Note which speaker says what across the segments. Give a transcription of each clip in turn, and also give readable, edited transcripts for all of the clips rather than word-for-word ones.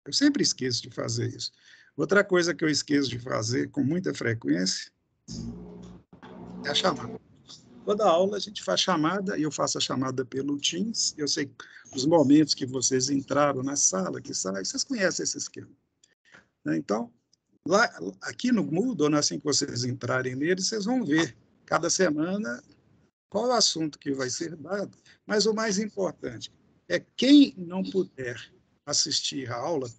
Speaker 1: Eu sempre esqueço de fazer isso. Outra coisa que eu esqueço de fazer com muita frequência é a chamada. Toda aula a gente faz chamada, e eu faço a chamada pelo Teams. Eu sei os momentos que vocês entraram na sala, que saem, vocês conhecem esse esquema, né? Então, lá, aqui no Moodle, assim que vocês entrarem nele, vocês vão ver, cada semana, qual o assunto que vai ser dado. Mas o mais importante é quem não puder assistir a aula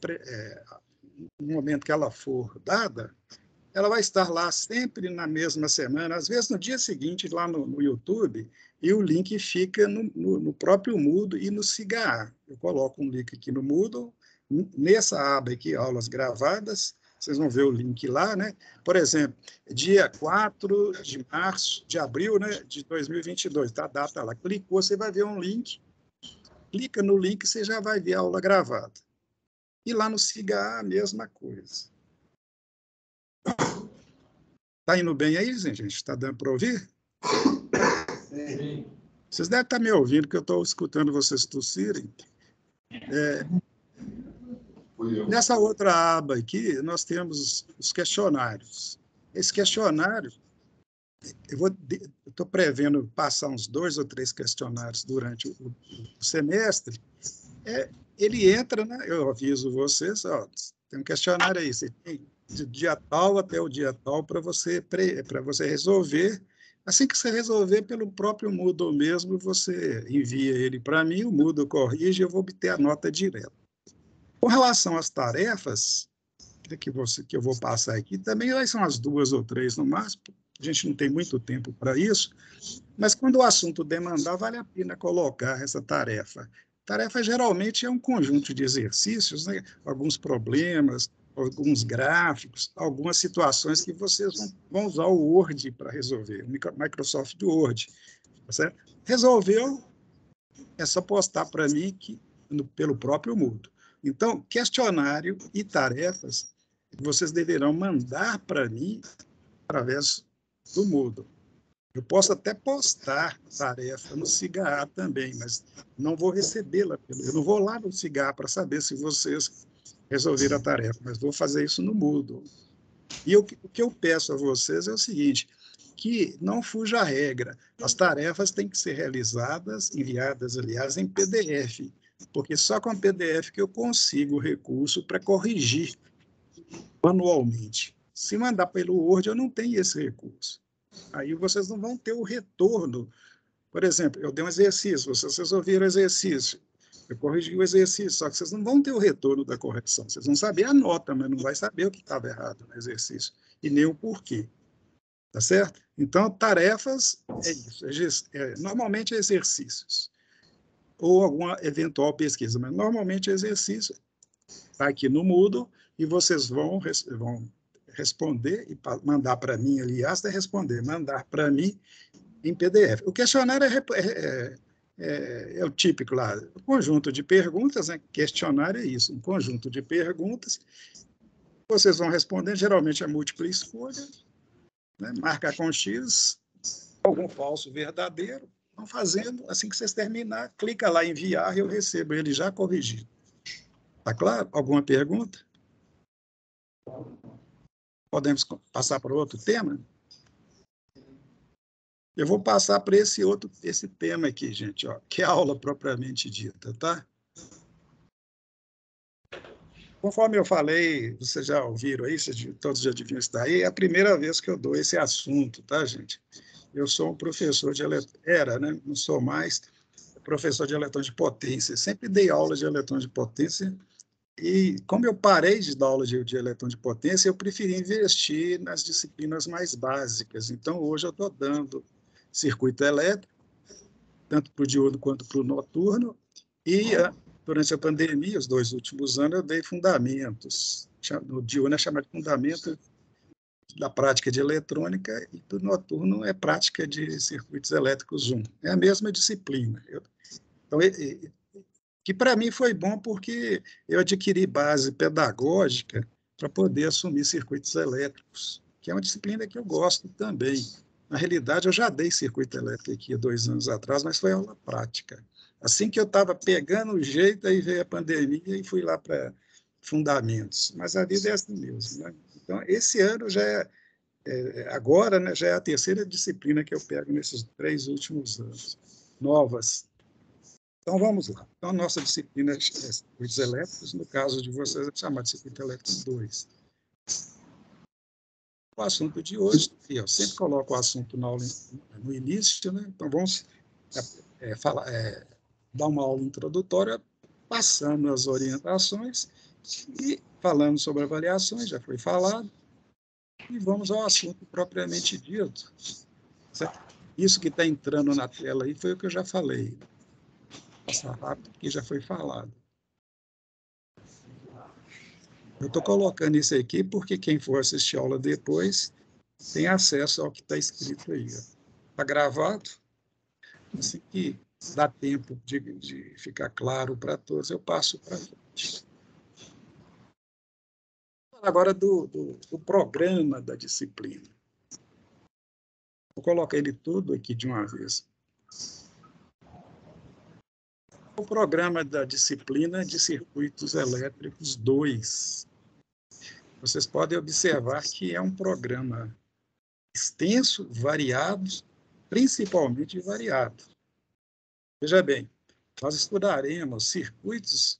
Speaker 1: no momento que ela for dada, ela vai estar lá sempre na mesma semana, às vezes no dia seguinte, lá no YouTube, e o link fica no próprio Moodle e no SIGA. Eu coloco um link aqui no Moodle, nessa aba aqui, aulas gravadas, vocês vão ver o link lá, né? Por exemplo, dia 4 de março, de abril, né, de 2022, tá a data lá. Clicou, você vai ver um link, clica no link, você já vai ver a aula gravada. E lá no SIGA, a mesma coisa. Está indo bem aí, gente? Está dando para ouvir? Sim. Vocês devem estar me ouvindo, porque eu estou escutando vocês tossirem. Nessa outra aba aqui, nós temos os questionários. Esse questionário, eu estou prevendo passar uns 2 ou 3 questionários durante o semestre. Ele entra, né? Eu aviso vocês, ó, tem um questionário aí, você tem de dia tal até o dia tal para você resolver. Assim que você resolver pelo próprio Moodle mesmo, você envia ele para mim, o Moodle corrige e eu vou obter a nota direta. Com relação às tarefas que eu vou passar aqui, também são as 2 ou 3 no máximo, a gente não tem muito tempo para isso, mas quando o assunto demandar, vale a pena colocar essa tarefa. Tarefa geralmente é um conjunto de exercícios, né? Alguns problemas, alguns gráficos, algumas situações que vocês vão usar o Word para resolver, o Microsoft Word. Tá certo? Resolveu, é só postar para mim pelo próprio Moodle. Então, questionário e tarefas vocês deverão mandar para mim através do Moodle. Eu posso até postar tarefa no SIGA também, mas não vou recebê-la. Eu não vou lá no SIGA para saber se vocês resolveram a tarefa, mas vou fazer isso no Moodle. E o que eu peço a vocês é o seguinte, que não fuja a regra. As tarefas têm que ser realizadas, enviadas, aliás, em PDF, porque só com PDF que eu consigo o recurso para corrigir manualmente. Se mandar pelo Word, eu não tenho esse recurso. Aí vocês não vão ter o retorno. Por exemplo, eu dei um exercício, vocês resolveram o exercício, eu corrigi o exercício, só que vocês não vão ter o retorno da correção. Vocês vão saber a nota, mas não vai saber o que estava errado no exercício, e nem o porquê. Tá certo? Então, tarefas é isso. Normalmente é exercícios, ou alguma eventual pesquisa, mas normalmente é exercício. Está aqui no Moodle, e vocês vão responder e mandar para mim, aliás, mandar para mim em PDF. O questionário é o típico lá, um conjunto de perguntas, né? Questionário é isso, um conjunto de perguntas. Vocês vão responder, geralmente é múltipla escolha, né? Marcar com X, algum falso verdadeiro, vão fazendo, assim que vocês terminar, clica lá em enviar e eu recebo ele já corrigido. Está claro? Alguma pergunta? Podemos passar para outro tema? Eu vou passar para esse tema aqui, gente, ó, que é a aula propriamente dita, tá? Conforme eu falei, vocês já ouviram aí, todos já deviam estar aí, é a primeira vez que eu dou esse assunto, tá, gente? Eu sou um professor de né? Não sou mais professor de eletrônica de potência. Sempre dei aula de eletrônica de potência e, como eu parei de dar aula de eletrônica de potência, eu preferi investir nas disciplinas mais básicas. Então, hoje eu estou dando circuito elétrico, tanto para o diurno quanto para o noturno, e durante a pandemia, os 2 últimos anos, eu dei fundamentos. No diurno é chamado de fundamento da prática de eletrônica, e do noturno é prática de circuitos elétricos 1. É a mesma disciplina. Então, que para mim foi bom porque eu adquiri base pedagógica para poder assumir circuitos elétricos, que é uma disciplina que eu gosto também. Na realidade, eu já dei circuito elétrico aqui há 2 anos atrás, mas foi aula prática. Assim que eu estava pegando o jeito, aí veio a pandemia e fui lá para fundamentos, mas a vida é assim mesmo, né? Então, esse ano já agora, né, já é a terceira disciplina que eu pego nesses 3 últimos anos, novas. Então, vamos lá. Então, a nossa disciplina é circuitos elétricos, no caso de vocês, é chamada de circuito elétrico 2. O assunto de hoje, eu sempre coloco o assunto na aula no início, né? Então, vamos dar uma aula introdutória, passando as orientações e falando sobre avaliações, já foi falado, e vamos ao assunto propriamente dito. Certo? Isso que está entrando na tela aí foi o que eu já falei. Passar rápido, que já foi falado. Eu estou colocando isso aqui porque quem for assistir a aula depois tem acesso ao que está escrito aí. Está gravado, assim que dá tempo de ficar claro para todos, eu passo para frente. Agora do programa da disciplina. Vou colocar ele tudo aqui de uma vez. O programa da disciplina de circuitos elétricos 2. Vocês podem observar que é um programa extenso, variado, principalmente variado. Veja bem, nós estudaremos circuitos,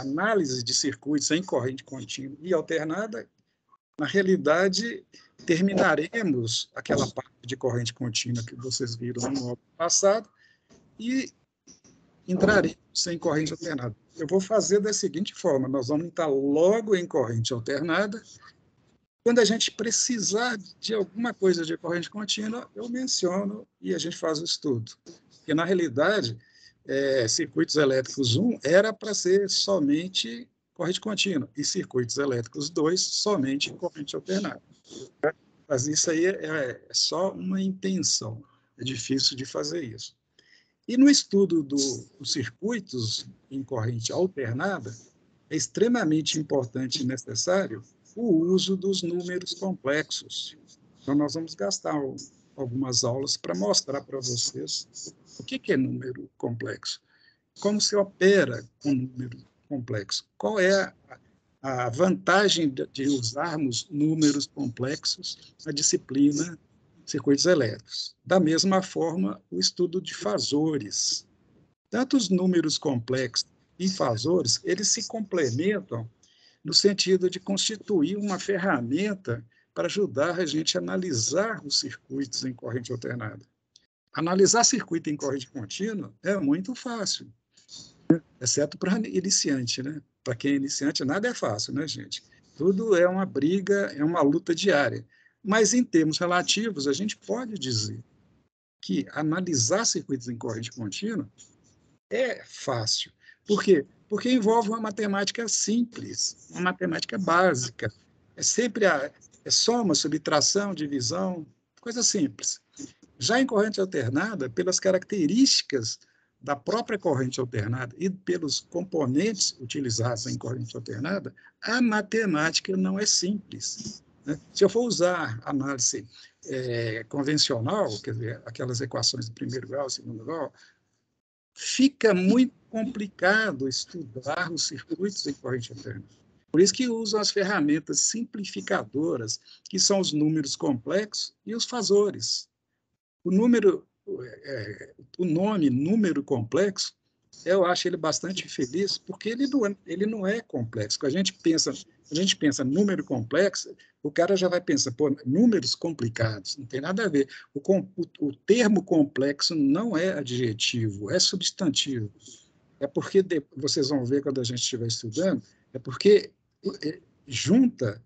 Speaker 1: análise de circuitos em corrente contínua e alternada. Na realidade, terminaremos aquela parte de corrente contínua que vocês viram no módulo passado e entraremos em corrente alternada. Eu vou fazer da seguinte forma, nós vamos entrar logo em corrente alternada. Quando a gente precisar de alguma coisa de corrente contínua, eu menciono e a gente faz o estudo. Porque, na realidade, circuitos elétricos 1 era para ser somente corrente contínua, e circuitos elétricos 2 somente corrente alternada. Mas isso aí é só uma intenção, é difícil de fazer isso. E no estudo dos circuitos em corrente alternada, é extremamente importante e necessário o uso dos números complexos. Então, nós vamos gastar algumas aulas para mostrar para vocês o que é número complexo, como se opera com número complexo, qual é a vantagem de usarmos números complexos na disciplina circuitos elétricos. Da mesma forma, o estudo de fasores. Tanto os números complexos e fasores, eles se complementam no sentido de constituir uma ferramenta para ajudar a gente a analisar os circuitos em corrente alternada. Analisar circuito em corrente contínua é muito fácil, exceto para iniciante, né? Para quem é iniciante, nada é fácil, né, gente? Tudo é uma briga, é uma luta diária. Mas, em termos relativos, a gente pode dizer que analisar circuitos em corrente contínua é fácil. Por quê? Porque envolve uma matemática simples, uma matemática básica. É sempre soma, subtração, divisão, coisa simples. Já em corrente alternada, pelas características da própria corrente alternada e pelos componentes utilizados em corrente alternada, a matemática não é simples. Né? Se eu for usar análise convencional, quer dizer, aquelas equações de primeiro grau, segundo grau, fica muito complicado estudar os circuitos em corrente alternada. Por isso que usam as ferramentas simplificadoras, que são os números complexos e os fasores. O nome número complexo, eu acho ele bastante feliz, porque ele não é complexo. Quando a gente pensa número complexo, o cara já vai pensar, pô, números complicados, não tem nada a ver. O termo complexo não é adjetivo, é substantivo. É porque, vocês vão ver quando a gente estiver estudando, é porque junta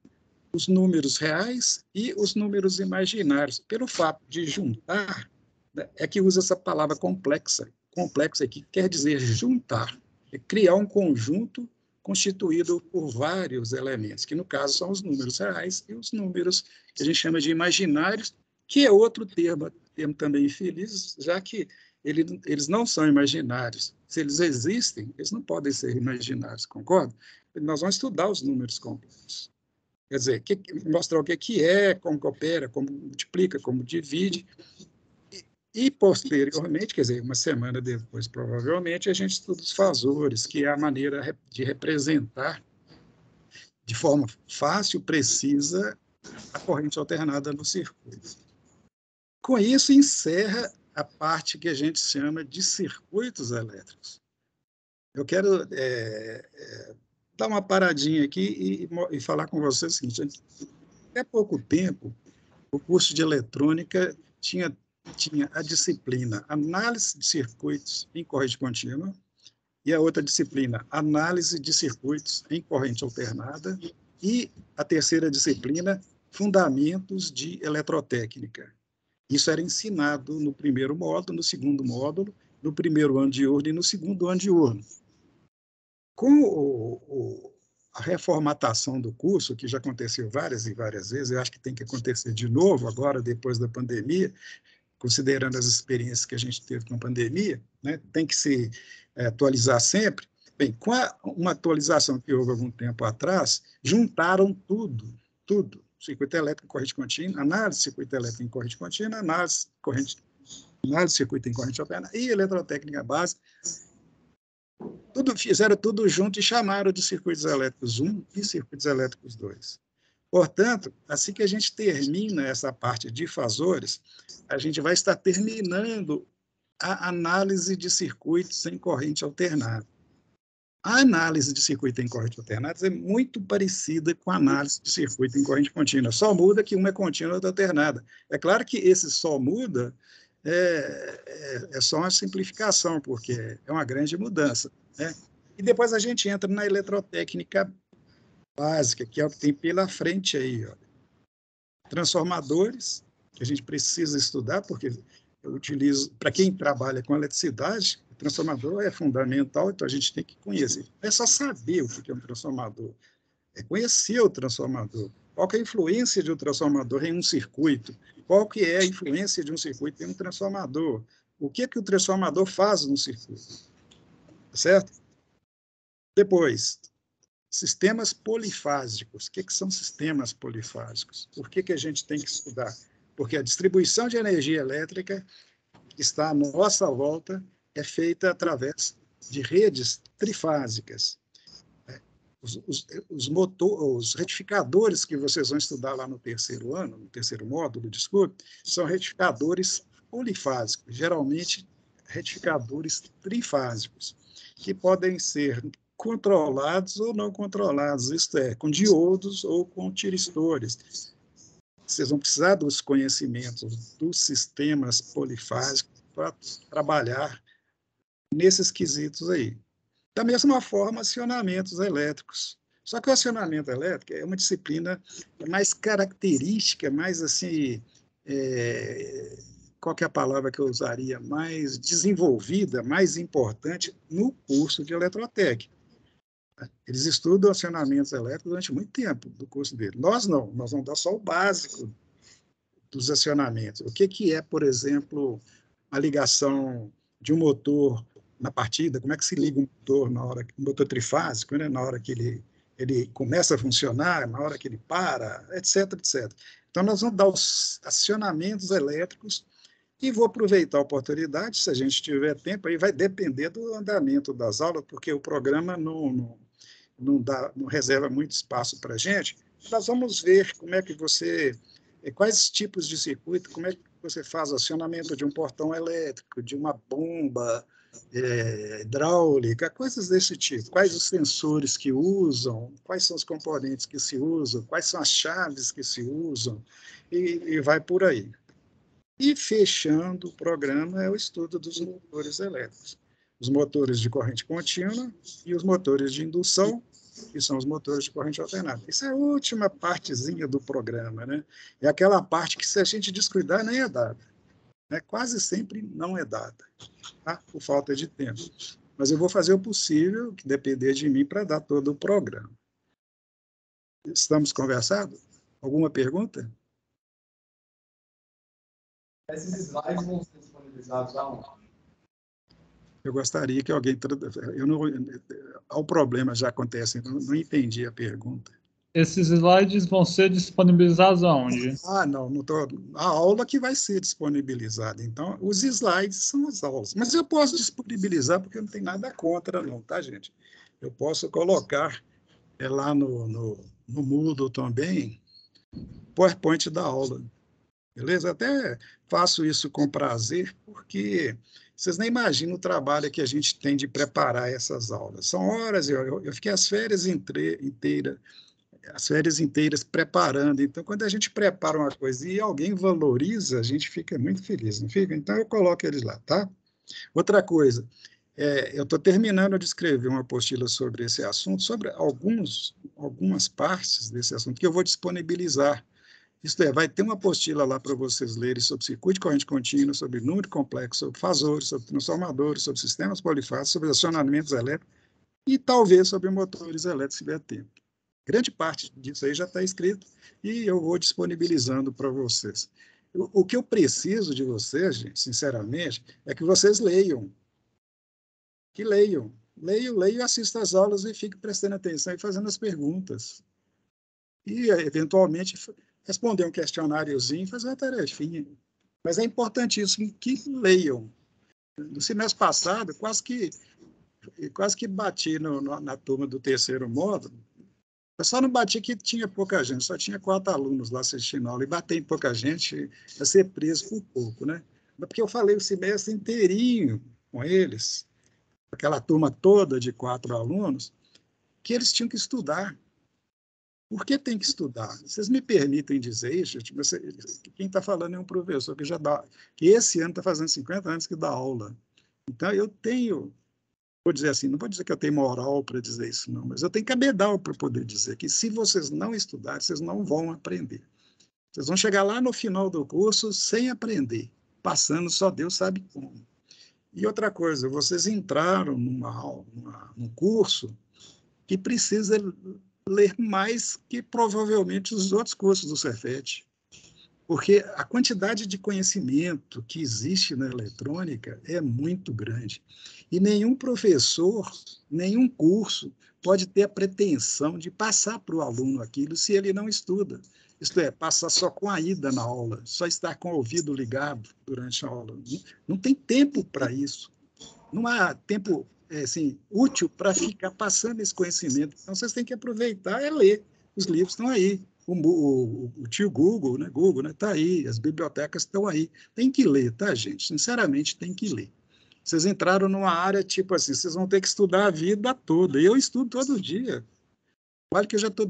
Speaker 1: os números reais e os números imaginários. Pelo fato de juntar, né, é que usa essa palavra complexa. Complexa aqui quer dizer juntar, é criar um conjunto constituído por vários elementos, que no caso são os números reais e os números que a gente chama de imaginários, que é outro termo também infeliz, já que eles não são imaginários. Se eles existem, eles não podem ser imaginários, concorda? Nós vamos estudar os números complexos. Quer dizer, mostrar o que é, como que opera, como multiplica, como divide. E, posteriormente, quer dizer, uma semana depois, provavelmente, a gente estuda os fasores, que é a maneira de representar de forma fácil, precisa, a corrente alternada no circuito. Com isso, encerra a parte que a gente chama de circuitos elétricos. Eu quero dar uma paradinha aqui e falar com vocês o seguinte: até pouco tempo, o curso de eletrônica tinha a disciplina análise de circuitos em corrente contínua e a outra disciplina análise de circuitos em corrente alternada e a terceira disciplina fundamentos de eletrotécnica. Isso era ensinado no primeiro módulo, no segundo módulo, no primeiro ano diurno e no segundo ano diurno. Com a reformatação do curso, que já aconteceu várias e várias vezes, eu acho que tem que acontecer de novo agora, depois da pandemia, considerando as experiências que a gente teve com a pandemia, né, tem que se atualizar sempre. Bem, com uma atualização que houve algum tempo atrás, juntaram tudo, circuito elétrico em corrente contínua, análise de circuito elétrico em corrente contínua, análise de circuito em corrente alternada e eletrotécnica básica. Fizeram tudo junto e chamaram de circuitos elétricos 1 e circuitos elétricos 2. Portanto, assim que a gente termina essa parte de fasores, a gente vai estar terminando a análise de circuitos em corrente alternada. A análise de circuito em corrente alternada é muito parecida com a análise de circuito em corrente contínua, só muda que uma é contínua e outra alternada. É claro que esse só muda é só uma simplificação, porque é uma grande mudança, né? E depois a gente entra na eletrotécnica básica, que é o que tem pela frente aí, ó. Transformadores, que a gente precisa estudar, porque eu utilizo, para quem trabalha com eletricidade, o transformador é fundamental, então a gente tem que conhecer. Não é só saber o que é um transformador, é conhecer o transformador. Qual que é a influência de um transformador em um circuito? Qual que é a influência de um circuito em um transformador? O que o transformador faz no circuito? Certo? Depois, sistemas polifásicos. O que são sistemas polifásicos? Por que a gente tem que estudar? Porque a distribuição de energia elétrica que está à nossa volta é feita através de redes trifásicas. Os retificadores que vocês vão estudar lá no terceiro ano, no terceiro módulo, desculpe, são retificadores polifásicos, geralmente retificadores trifásicos, que podem ser controlados ou não controlados, isto é, com diodos ou com tiristores. Vocês vão precisar dos conhecimentos dos sistemas polifásicos para trabalhar nesses quesitos aí. Da mesma forma, acionamentos elétricos. Só que o acionamento elétrico é uma disciplina mais característica, mais assim, qual que é a palavra que eu usaria? Mais desenvolvida, mais importante no curso de eletrotécnica. Eles estudam acionamentos elétricos durante muito tempo do curso dele. Nós não, nós vamos dar só o básico dos acionamentos. O que é, por exemplo, a ligação de um motor na partida, como é que se liga um motor na hora, um motor trifásico, né, na hora que ele começa a funcionar, na hora que ele para, etc, etc. Então, nós vamos dar os acionamentos elétricos e vou aproveitar a oportunidade, se a gente tiver tempo, aí vai depender do andamento das aulas, porque o programa não reserva muito espaço para a gente. Nós vamos ver como é que quais tipos de circuito, como é que você faz o acionamento de um portão elétrico, de uma bomba hidráulica, coisas desse tipo. Quais os sensores que usam, quais são os componentes que se usam, quais são as chaves que se usam, e vai por aí. E fechando o programa é o estudo dos motores elétricos. Os motores de corrente contínua e os motores de indução, que são os motores de corrente alternada. Essa é a última partezinha do programa, né? É aquela parte que, se a gente descuidar, nem é dada. Né? Quase sempre não é dada, tá? Por falta de tempo. Mas eu vou fazer o possível, que depender de mim, para dar todo o programa. Estamos conversando? Alguma pergunta?
Speaker 2: Esses slides vão ser disponibilizados aonde?
Speaker 1: Eu gostaria que alguém... Há um problema já acontece, não entendi a pergunta.
Speaker 3: Esses slides vão ser disponibilizados aonde?
Speaker 1: Não tô... A aula que vai ser disponibilizada. Então, os slides são as aulas. Mas eu posso disponibilizar, porque não tem nada contra, não, tá, gente? Eu posso colocar lá no Moodle também, PowerPoint da aula. Beleza? Até faço isso com prazer, porque vocês nem imaginam o trabalho que a gente tem de preparar essas aulas. São horas, eu fiquei as férias inteiras preparando. Então, quando a gente prepara uma coisa e alguém valoriza, a gente fica muito feliz, não fica? Então, eu coloco eles lá, tá? Outra coisa, eu estou terminando de escrever uma apostila sobre esse assunto, sobre algumas partes desse assunto que eu vou disponibilizar. Isto é, vai ter uma apostila lá para vocês lerem sobre circuito de corrente contínua, sobre número complexo, sobre fasores, sobre transformadores, sobre sistemas polifásicos, sobre acionamentos elétricos e talvez sobre motores elétricos, se tiver tempo. Grande parte disso aí já está escrito e eu vou disponibilizando para vocês. O que eu preciso de vocês, gente, sinceramente, é que vocês leiam. Que leiam. Leiam, assistam às aulas e fiquem prestando atenção e fazendo as perguntas. E, eventualmente, responder um questionáriozinho e fazer uma tarefinha. Mas é importantíssimo que leiam. No semestre passado, quase que bati na turma do terceiro módulo. Eu só não bati que tinha pouca gente, só tinha 4 alunos lá assistindo aula. E bater em pouca gente é ser preso por pouco, né? Porque eu falei o semestre inteirinho com eles, aquela turma toda de 4 alunos, que eles tinham que estudar. Por que tem que estudar? Vocês me permitem dizer isso, gente? Quem está falando é um professor que já dá, que esse ano está fazendo 50 anos que dá aula. Então, eu tenho, vou dizer assim, não vou dizer que eu tenho moral para dizer isso, não, mas eu tenho cabedal para poder dizer que se vocês não estudarem, vocês não vão aprender. Vocês vão chegar lá no final do curso sem aprender, passando só Deus sabe como. E outra coisa, vocês entraram num curso que precisa ler mais que provavelmente os outros cursos do Cefet, porque a quantidade de conhecimento que existe na eletrônica é muito grande. E nenhum professor, nenhum curso pode ter a pretensão de passar para o aluno aquilo se ele não estuda. Isto é, passar só com a ida na aula, só estar com o ouvido ligado durante a aula. Não tem tempo para isso. Não há tempo assim, útil para ficar passando esse conhecimento. Então, vocês têm que aproveitar e ler. Os livros estão aí. O tio Google, né? Google, né? Está aí. As bibliotecas estão aí. Tem que ler, tá, gente? Sinceramente, tem que ler. Vocês entraram numa área tipo assim, vocês vão ter que estudar a vida toda. Eu estudo todo dia. Olha que eu já estou.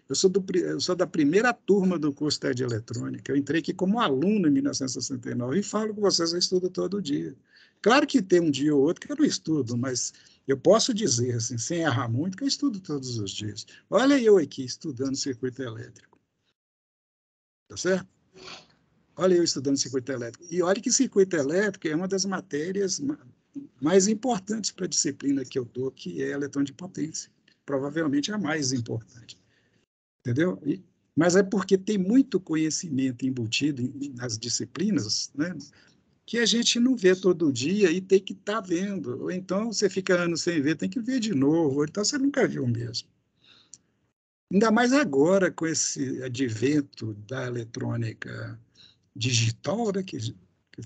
Speaker 1: Eu sou da primeira turma do curso de eletrônica. Eu entrei aqui como aluno em 1969 e falo com vocês, eu estudo todo dia. Claro que tem um dia ou outro que eu não estudo, mas eu posso dizer, assim, sem errar muito, que eu estudo todos os dias. Olha eu aqui estudando circuito elétrico. Tá certo? Olha eu estudando circuito elétrico. E olha que circuito elétrico é uma das matérias mais importantes para a disciplina que eu dou, que é eletrônica de potência. Provavelmente a mais importante. Entendeu? Mas é porque tem muito conhecimento embutido nas disciplinas, né? Que a gente não vê todo dia e tem que estar vendo. Ou então você fica anos sem ver, tem que ver de novo, ou então você nunca viu mesmo. Ainda mais agora, com esse advento da eletrônica digital, né, que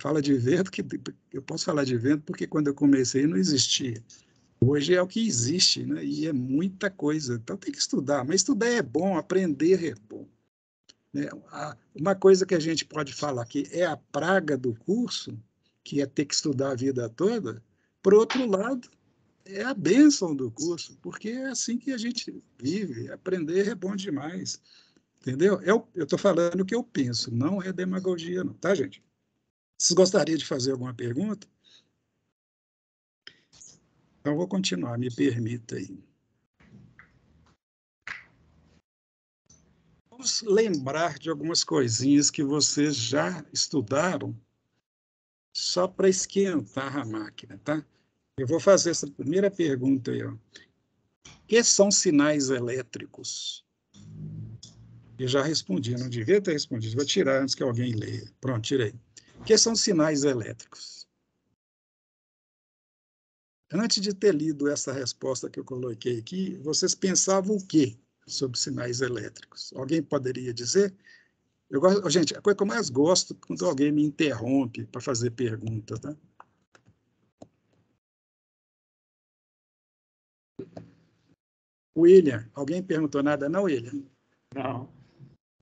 Speaker 1: fala de vento, que eu posso falar de vento porque quando eu comecei não existia. Hoje é o que existe, né? E é muita coisa. Então tem que estudar, mas estudar é bom, aprender é bom. Né? Uma coisa que a gente pode falar que é a praga do curso, que é ter que estudar a vida toda, por outro lado, é a bênção do curso, porque é assim que a gente vive. Aprender é bom demais. Entendeu? Eu estou falando o que eu penso, não é demagogia, não, tá, gente? Vocês gostariam de fazer alguma pergunta? Então, eu vou continuar, me permita aí. Vamos lembrar de algumas coisinhas que vocês já estudaram, só para esquentar a máquina, tá? Eu vou fazer essa primeira pergunta aí, ó. O que são sinais elétricos? Eu já respondi, não devia ter respondido, vou tirar antes que alguém leia. Pronto, tirei. O que são sinais elétricos? Antes de ter lido essa resposta que eu coloquei aqui, vocês pensavam o quê sobre sinais elétricos? Alguém poderia dizer? Gente, a coisa que eu mais gosto é quando alguém me interrompe para fazer pergunta, tá? William, alguém perguntou nada? Não, William?
Speaker 3: Não.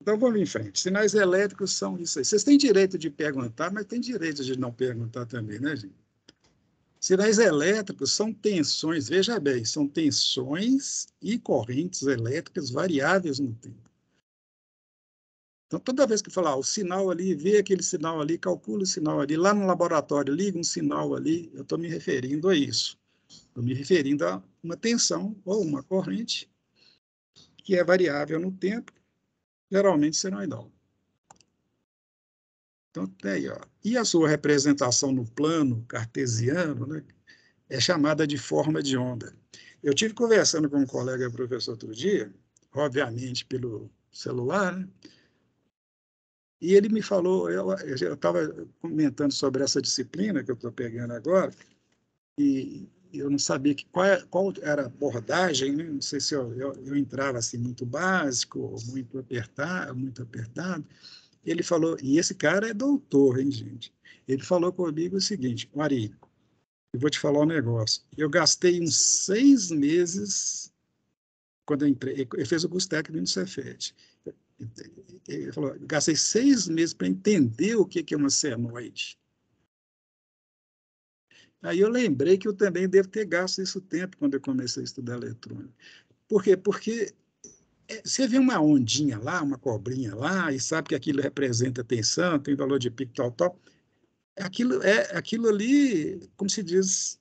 Speaker 1: Então, vamos em frente. Sinais elétricos são isso aí. Vocês têm direito de perguntar, mas têm direito de não perguntar também, né, gente? Sinais elétricos são tensões, veja bem, são tensões e correntes elétricas variáveis no tempo. Então, toda vez que falar o sinal ali, vê aquele sinal ali, calcula o sinal ali, lá no laboratório, liga um sinal ali, eu estou me referindo a isso. Estou me referindo a uma tensão ou uma corrente que é variável no tempo, geralmente senoidal. Então, tem aí, ó. E a sua representação no plano cartesiano, né, é chamada de forma de onda. Eu tive conversando com um colega professor outro dia, obviamente pelo celular, né, e ele me falou, eu estava comentando sobre essa disciplina que eu estou pegando agora, e eu não sabia qual era a abordagem, né? Não sei se eu entrava assim muito básico, ou muito apertado. Ele falou, e esse cara é doutor, hein, gente? Ele falou comigo o seguinte, Maria, eu vou te falar um negócio. Eu gastei uns 6 meses, quando eu entrei, eu fiz o curso técnico no Cefet. Ele falou, gastei 6 meses para entender o que é uma senoide. Aí eu lembrei que eu também devo ter gasto esse tempo quando eu comecei a estudar eletrônica. Por quê? Porque você vê uma ondinha lá, uma cobrinha lá, e sabe que aquilo representa tensão, tem valor de pico, tal. Aquilo ali, como se diz,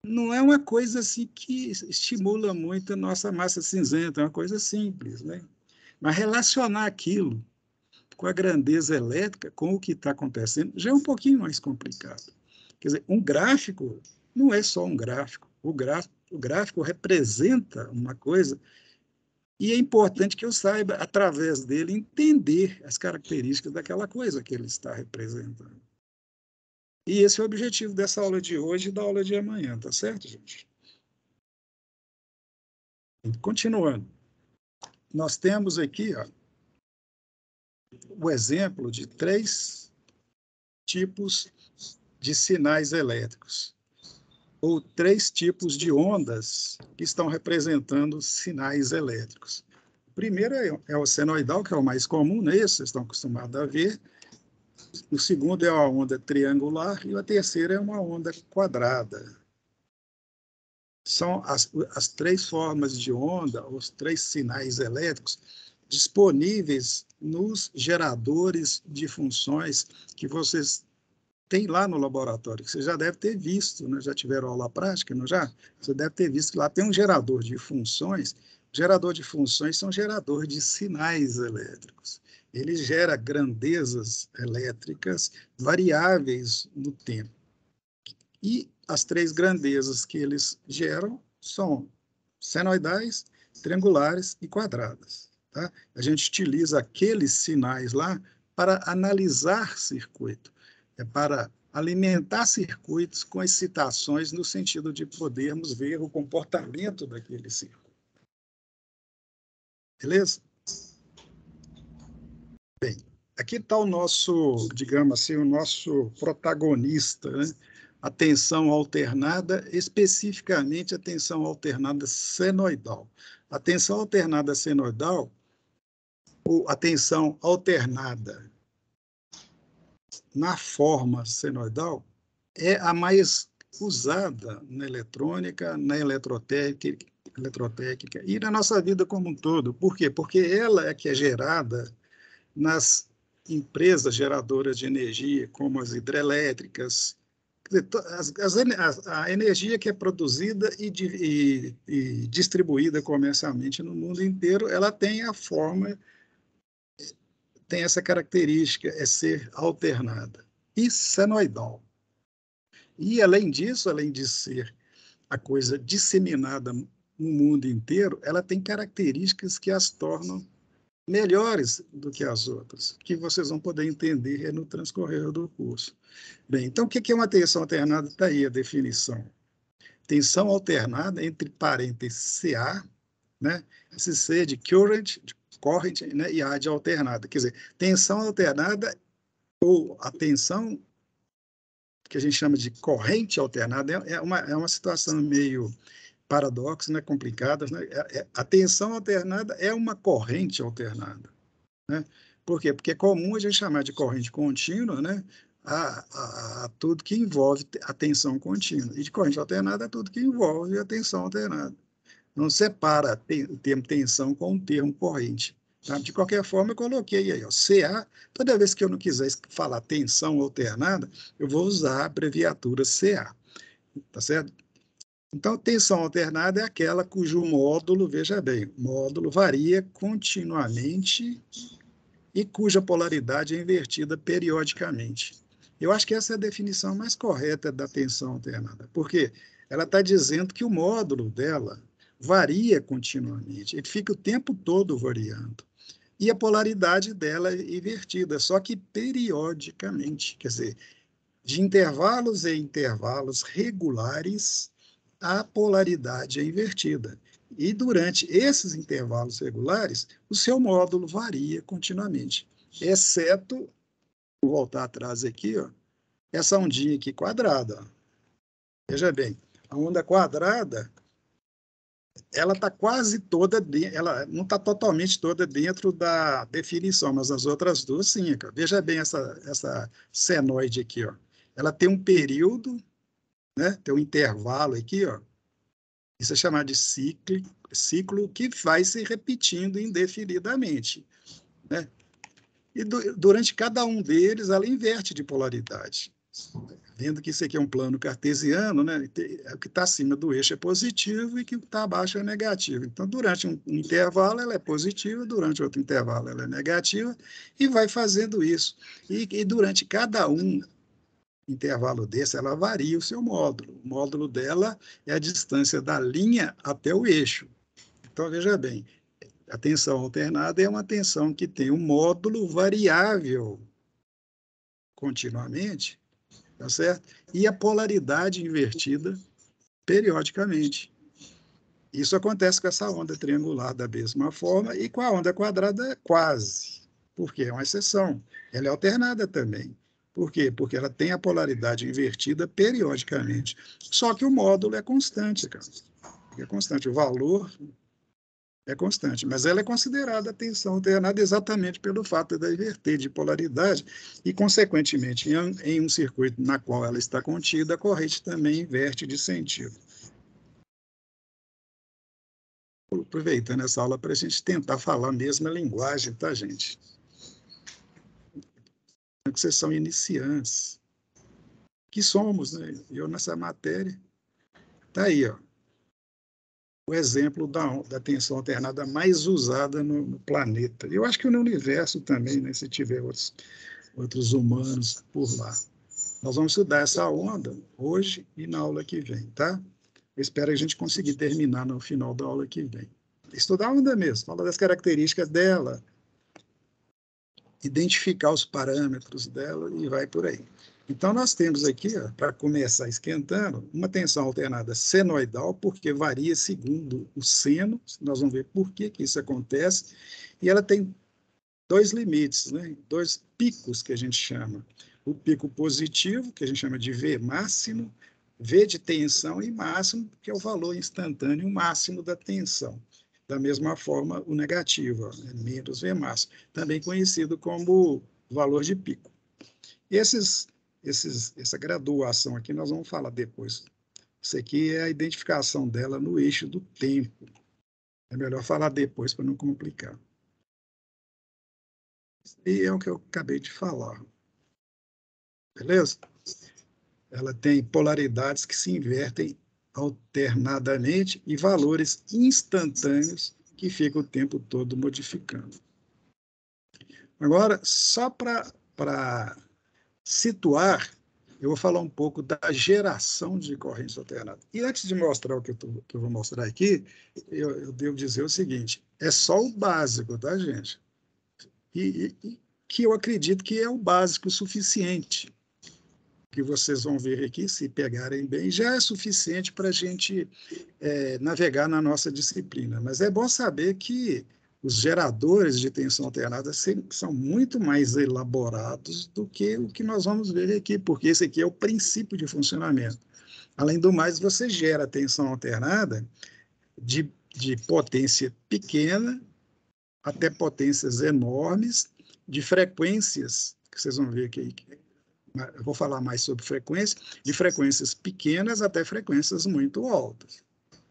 Speaker 1: não é uma coisa assim que estimula muito a nossa massa cinzenta, é uma coisa simples, né? Mas relacionar aquilo com a grandeza elétrica, com o que está acontecendo, já é um pouquinho mais complicado. Quer dizer, um gráfico não é só um gráfico. O gráfico representa uma coisa e é importante que eu saiba, através dele, entender as características daquela coisa que ele está representando. E esse é o objetivo dessa aula de hoje e da aula de amanhã, tá certo, gente? Continuando. Nós temos aqui, ó, o exemplo de 3 tipos de sinais elétricos, ou 3 tipos de ondas que estão representando sinais elétricos. O primeiro é o senoidal, que é o mais comum, né? Vocês estão acostumados a ver. O segundo é a onda triangular e a terceira é uma onda quadrada. São as 3 formas de onda, os 3 sinais elétricos disponíveis nos geradores de funções que vocês têm lá no laboratório, que você já deve ter visto, né? Já tiveram aula prática, não já? Você deve ter visto que lá tem um gerador de funções. Gerador de funções são gerador de sinais elétricos. Ele gera grandezas elétricas variáveis no tempo. E as 3 grandezas que eles geram são senoidais, triangulares e quadradas. Tá? A gente utiliza aqueles sinais lá para analisar circuito, para alimentar circuitos com excitações no sentido de podermos ver o comportamento daquele circuito. Beleza? Bem, aqui está o nosso, digamos assim, o nosso protagonista, né? A tensão alternada, especificamente a tensão alternada senoidal. A tensão alternada senoidal, ou a tensão alternada na forma senoidal, é a mais usada na eletrônica, na eletrotécnica e na nossa vida como um todo. Por quê? Porque ela é que é gerada nas empresas geradoras de energia, como as hidrelétricas. Quer dizer, a energia que é produzida e distribuída comercialmente no mundo inteiro, ela tem a forma, tem essa característica, é ser alternada e senoidal. E, além disso, além de ser a coisa disseminada no mundo inteiro, ela tem características que as tornam melhores do que as outras, que vocês vão poder entender no transcorrer do curso. Bem, então, o que é uma tensão alternada? Está aí a definição. Tensão alternada, entre parênteses, CA, né? Esse C é de current, né? E A de alternada. Quer dizer, tensão alternada, ou a tensão que a gente chama de corrente alternada, é uma situação meio paradoxos, né, complicados, né? A tensão alternada é uma corrente alternada, né? Por quê? Porque é comum a gente chamar de corrente contínua, né, a tudo que envolve a tensão contínua. E de corrente alternada é tudo que envolve a tensão alternada. Não separa o termo tensão com o termo corrente. Tá? De qualquer forma, eu coloquei aí, ó, CA. Toda vez que eu não quiser falar tensão alternada, eu vou usar a abreviatura CA. Tá certo? Então, tensão alternada é aquela cujo módulo, veja bem, o módulo varia continuamente e cuja polaridade é invertida periodicamente. Eu acho que essa é a definição mais correta da tensão alternada, porque ela está dizendo que o módulo dela varia continuamente, ele fica o tempo todo variando. E a polaridade dela é invertida, só que periodicamente, quer dizer, de intervalos em intervalos regulares, a polaridade é invertida. E durante esses intervalos regulares, o seu módulo varia continuamente, exceto, vou voltar atrás aqui, ó, essa ondinha aqui quadrada. Ó. Veja bem, a onda quadrada, ela está quase toda, ela não está totalmente toda dentro da definição, mas as outras duas sim. Cara. Veja bem essa senoide aqui, ó. Ela tem um período, né? Tem um intervalo aqui, ó. Isso é chamado de ciclo que vai se repetindo indefinidamente, né? E durante cada um deles, ela inverte de polaridade. Vendo que isso aqui é um plano cartesiano, né? O que está acima do eixo é positivo e o que está abaixo é negativo. Então, durante um intervalo, ela é positiva, durante outro intervalo, ela é negativa, e vai fazendo isso. E durante cada intervalo desse, ela varia o seu módulo. O módulo dela é a distância da linha até o eixo. Então, veja bem, a tensão alternada é uma tensão que tem um módulo variável continuamente, tá certo? E a polaridade invertida periodicamente. Isso acontece com essa onda triangular da mesma forma e com a onda quadrada quase, porque é uma exceção. Ela é alternada também. Por quê? Porque ela tem a polaridade invertida periodicamente. Só que o módulo é constante, cara. É constante. O valor é constante. Mas ela é considerada a tensão alternada exatamente pelo fato de inverter de polaridade e, consequentemente, em um circuito na qual ela está contida, a corrente também inverte de sentido. Aproveitando essa aula para a gente tentar falar a mesma linguagem, tá, gente? Porque vocês são iniciantes. Que somos, né? Eu nessa matéria. Tá aí, ó. O exemplo da tensão alternada mais usada no planeta. Eu acho que no universo também, né? Se tiver outros humanos por lá. Nós vamos estudar essa onda hoje e na aula que vem, tá? Eu espero que a gente consiga terminar no final da aula que vem. Estudar a onda mesmo, falar das características dela, identificar os parâmetros dela e vai por aí. Então, nós temos aqui, para começar esquentando, uma tensão alternada senoidal, porque varia segundo o seno, nós vamos ver por que isso acontece, e ela tem dois limites, né? Dois picos que a gente chama. O pico positivo, que a gente chama de V máximo, V de tensão, e máximo, que é o valor instantâneo máximo da tensão. Da mesma forma, o negativo, menos V máximo, também conhecido como valor de pico. Essa graduação aqui nós vamos falar depois. Isso aqui é a identificação dela no eixo do tempo. É melhor falar depois para não complicar. E é o que eu acabei de falar. Beleza? Ela tem polaridades que se invertem alternadamente e valores instantâneos que ficam o tempo todo modificando. Agora, só para situar, eu vou falar um pouco da geração de correntes alternadas. E antes de mostrar o que eu vou mostrar aqui, eu devo dizer o seguinte, é só o básico, tá, gente? E que eu acredito que é o básico suficiente, que vocês vão ver aqui, se pegarem bem, já é suficiente para a gente navegar na nossa disciplina. Mas é bom saber que os geradores de tensão alternada são muito mais elaborados do que o que nós vamos ver aqui, porque esse aqui é o princípio de funcionamento. Além do mais, você gera tensão alternada de potência pequena até potências enormes, de frequências, que vocês vão ver aqui, eu vou falar mais sobre frequência, de frequências pequenas até frequências muito altas.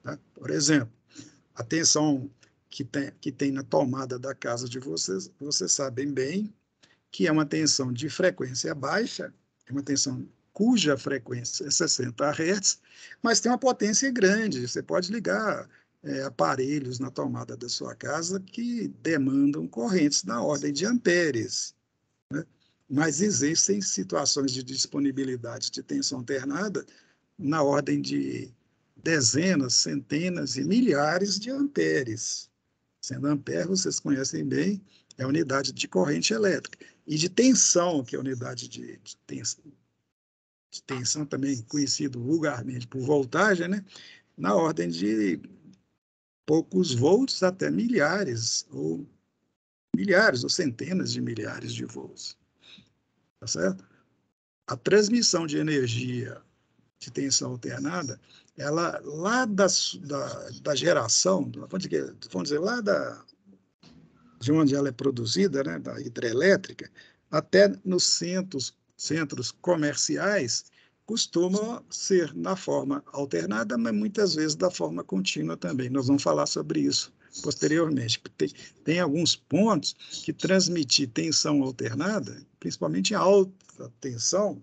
Speaker 1: Tá? Por exemplo, a tensão que tem na tomada da casa de vocês, vocês sabem bem que é uma tensão de frequência baixa, é uma tensão cuja frequência é 60 Hz, mas tem uma potência grande. Você pode ligar aparelhos na tomada da sua casa que demandam correntes na ordem de amperes, né? Mas existem situações de disponibilidade de tensão alternada na ordem de dezenas, centenas e milhares de amperes. Sendo ampere, vocês conhecem bem, é a unidade de corrente elétrica. E de tensão, que é a unidade de tensão também conhecido vulgarmente por voltagem, né? Na ordem de poucos volts até milhares ou centenas de milhares de volts. Tá certo? A transmissão de energia de tensão alternada, ela lá da geração, vamos dizer, lá de onde ela é produzida, né, da hidrelétrica, até nos centros comerciais, costuma ser na forma alternada, mas muitas vezes da forma contínua também. Nós vamos falar sobre isso posteriormente. Tem alguns pontos que transmitir tensão alternada, principalmente alta tensão,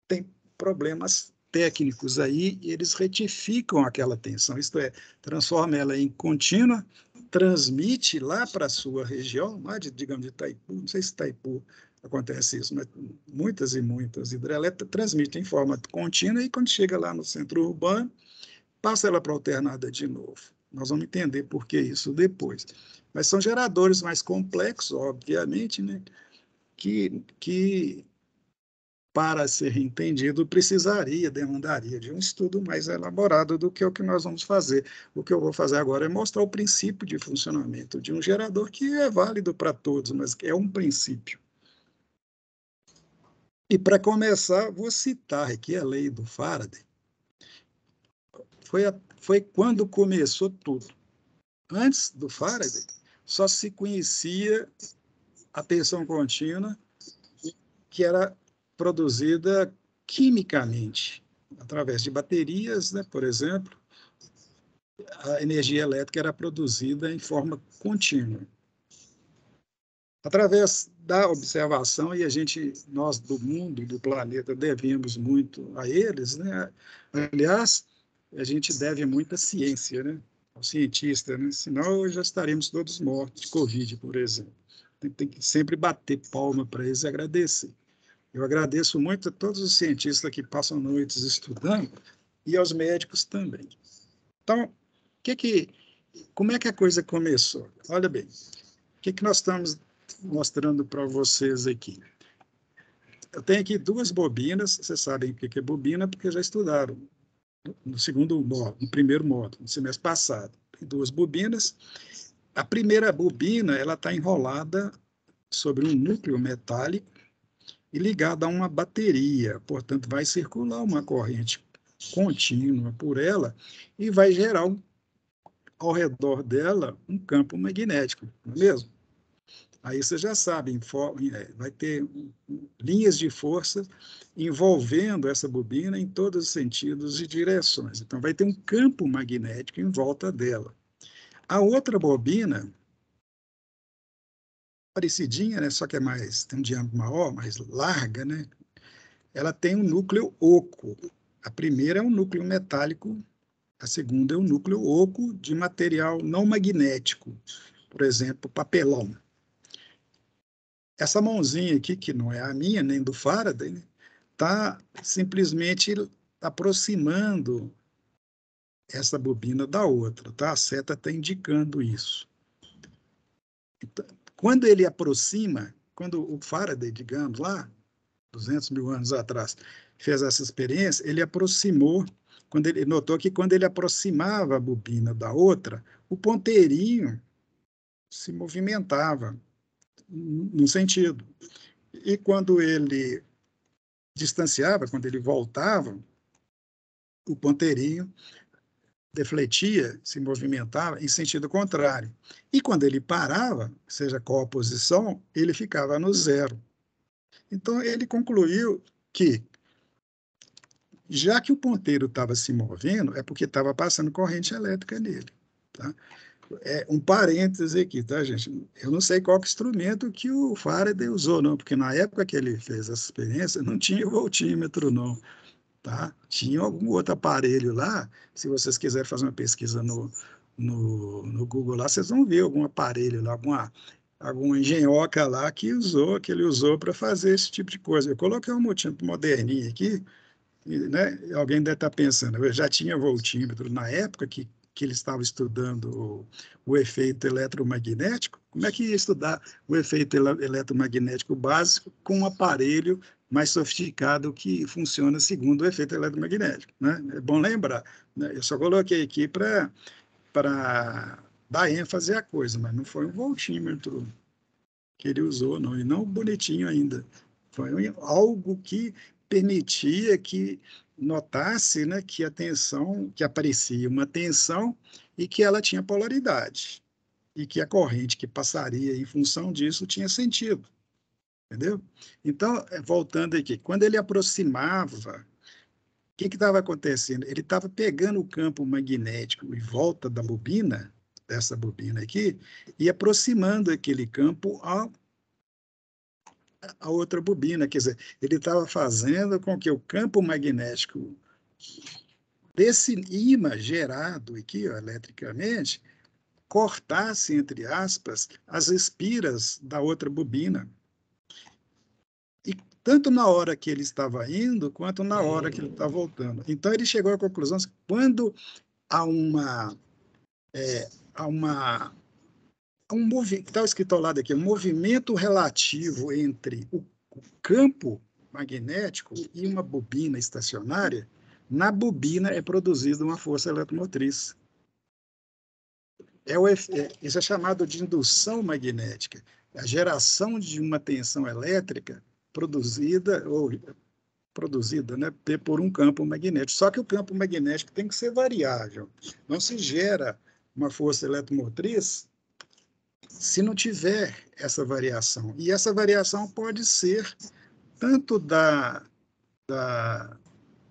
Speaker 1: tem problemas técnicos aí, e eles retificam aquela tensão, isto é, transforma ela em contínua, transmite lá para a sua região, lá digamos, de Itaipu, não sei se Itaipu acontece isso, mas muitas e muitas hidrelétricas transmitem em forma contínua, e quando chega lá no centro urbano, passa ela para alternada de novo. Nós vamos entender por que isso depois. Mas são geradores mais complexos, obviamente, né, que para ser entendido, demandaria de um estudo mais elaborado do que o que nós vamos fazer. O que eu vou fazer agora é mostrar o princípio de funcionamento de um gerador que é válido para todos, mas é um princípio. E, para começar, vou citar aqui a lei do Faraday. Foi quando começou tudo. Antes do Faraday, só se conhecia a tensão contínua, que era produzida quimicamente, através de baterias, né, por exemplo. A energia elétrica era produzida em forma contínua. Através da observação, e nós do mundo, do planeta, devemos muito a eles, né? Aliás, a gente deve muito à ciência, né? Ao cientista, né? Senão já estaremos todos mortos de Covid, por exemplo. Tem que sempre bater palma para eles e agradecer. Eu agradeço muito a todos os cientistas que passam noites estudando e aos médicos também. Então, como é que a coisa começou? Olha bem, o que nós estamos mostrando para vocês aqui? Eu tenho aqui duas bobinas, vocês sabem o que é bobina, porque já estudaram no segundo módulo, no primeiro módulo, no semestre passado. Tem duas bobinas. A primeira bobina, ela está enrolada sobre um núcleo metálico e ligada a uma bateria, portanto, vai circular uma corrente contínua por ela e vai gerar ao redor dela um campo magnético, não é mesmo? Aí você já sabe, vai ter linhas de força envolvendo essa bobina em todos os sentidos e direções. Então, vai ter um campo magnético em volta dela. A outra bobina, parecidinha, né, só que tem um diâmetro maior, mais larga, né? Ela tem um núcleo oco. A primeira é um núcleo metálico, a segunda é um núcleo oco de material não magnético, por exemplo, papelão. Essa mãozinha aqui, que não é a minha, nem do Faraday, está simplesmente aproximando essa bobina da outra, tá? A seta está indicando isso. Então, quando ele aproxima, quando o Faraday, digamos, lá, 200 mil anos atrás, fez essa experiência, ele aproximou, quando ele notou que quando ele aproximava a bobina da outra, o ponteirinho se movimentava num sentido. E quando ele distanciava, quando ele voltava, o ponteirinho defletia, se movimentava em sentido contrário. E quando ele parava, seja qual a posição, ele ficava no zero. Então, ele concluiu que, já que o ponteiro estava se movendo, é porque estava passando corrente elétrica nele. Tá? Um parêntese aqui, tá, gente? Eu não sei qual que instrumento que o Faraday usou, não, porque na época que ele fez essa experiência, não tinha voltímetro, não. Tá? Tinha algum outro aparelho lá, se vocês quiserem fazer uma pesquisa no Google lá, vocês vão ver algum aparelho lá, alguma engenhoca lá que ele usou para fazer esse tipo de coisa. Eu coloquei um multímetro moderninho aqui, né? Alguém deve estar pensando, eu já tinha voltímetro na época que ele estava estudando o efeito eletromagnético. Como é que ia estudar o efeito eletromagnético básico com um aparelho mais sofisticado que funciona segundo o efeito eletromagnético, né? É bom lembrar, né? Eu só coloquei aqui para dar ênfase à coisa, mas não foi um voltímetro que ele usou, não, e não bonitinho ainda. Foi algo que permitia que notasse, né, que a tensão, que aparecia uma tensão e que ela tinha polaridade, e que a corrente que passaria em função disso tinha sentido, entendeu? Então, voltando aqui, quando ele aproximava, o que estava acontecendo? Ele estava pegando o campo magnético em volta da bobina, dessa bobina aqui, e aproximando aquele campo a outra bobina, quer dizer, ele estava fazendo com que o campo magnético desse ímã gerado aqui, ó, eletricamente, cortasse, entre aspas, as espiras da outra bobina. E tanto na hora que ele estava indo, quanto na hora que ele está voltando. Então, ele chegou à conclusão que quando há um movimento, está escrito ao lado aqui, um movimento relativo entre o campo magnético e uma bobina estacionária, na bobina é produzida uma força eletromotriz. Isso é chamado de indução magnética, a geração de uma tensão elétrica produzida, né, por um campo magnético. Só que o campo magnético tem que ser variável. Não se gera uma força eletromotriz se não tiver essa variação. E essa variação pode ser tanto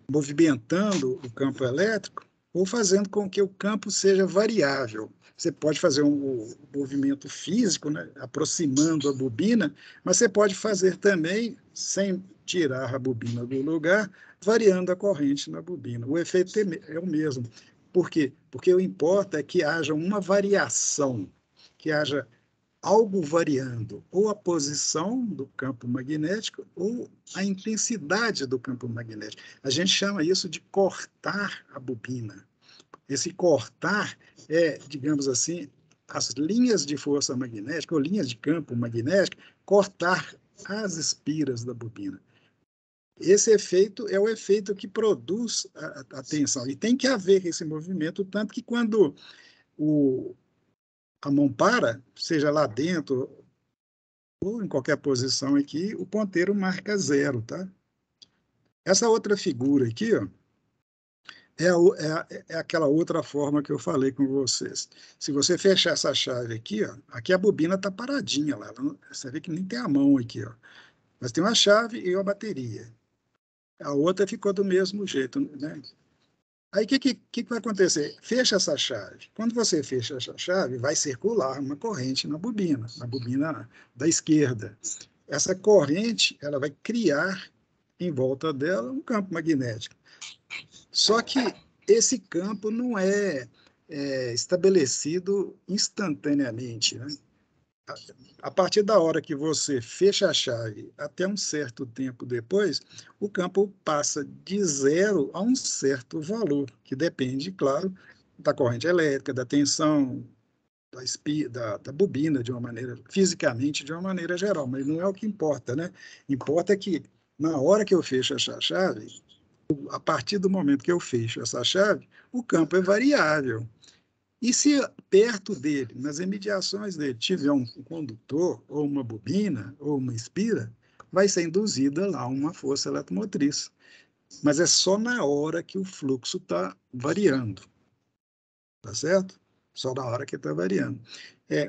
Speaker 1: movimentando o campo elétrico ou fazendo com que o campo seja variável. Você pode fazer um movimento físico, né, aproximando a bobina, mas você pode fazer também, sem tirar a bobina do lugar, variando a corrente na bobina. O efeito é o mesmo. Por quê? Porque o importa é que haja uma variação, que haja algo variando, ou a posição do campo magnético, ou a intensidade do campo magnético. A gente chama isso de cortar a bobina. Esse cortar é, digamos assim, as linhas de força magnética, ou linhas de campo magnético, cortar as espiras da bobina. Esse efeito é o efeito que produz a tensão. E tem que haver esse movimento, tanto que quando a mão para, seja lá dentro ou em qualquer posição aqui, o ponteiro marca 0, tá? Essa outra figura aqui, ó, é aquela outra forma que eu falei com vocês. Se você fechar essa chave aqui, ó, aqui a bobina está paradinha lá. Você vê que nem tem a mão aqui, ó. Mas tem uma chave e uma bateria. A outra ficou do mesmo jeito, né? Aí o que vai acontecer? Fecha essa chave. Quando você fecha essa chave, vai circular uma corrente na bobina da esquerda. Essa corrente ela vai criar em volta dela um campo magnético. Só que esse campo não é estabelecido instantaneamente, né? A partir da hora que você fecha a chave até um certo tempo depois, o campo passa de 0 a um certo valor, que depende, claro, da corrente elétrica, da tensão, da bobina, de uma maneira, fisicamente, de uma maneira geral, mas não é o que importa, né? Importa é que, na hora que eu fecho essa chave, a partir do momento que eu fecho essa chave, o campo é variável. E se perto dele, nas imediações dele, tiver um condutor, ou uma bobina, ou uma espira, vai ser induzida lá uma força eletromotriz. mas é só na hora que o fluxo está variando. Tá certo? Só na hora que está variando.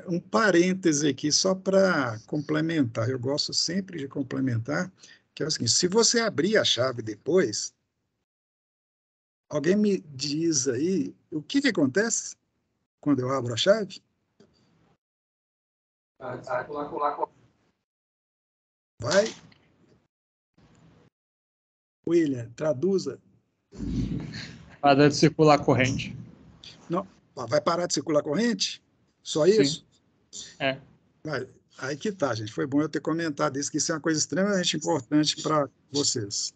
Speaker 1: Um parêntese aqui, só para complementar. Eu gosto sempre de complementar, que é o seguinte, se você abrir a chave depois, alguém me diz aí, o que acontece quando eu abro a chave? Vai. William, traduza.
Speaker 3: Para de circular a corrente.
Speaker 1: Não, vai parar de circular a corrente? Só
Speaker 3: Sim.
Speaker 1: isso?
Speaker 3: É.
Speaker 1: Aí que tá, gente. Foi bom eu ter comentado isso, que isso é uma coisa extremamente importante para vocês.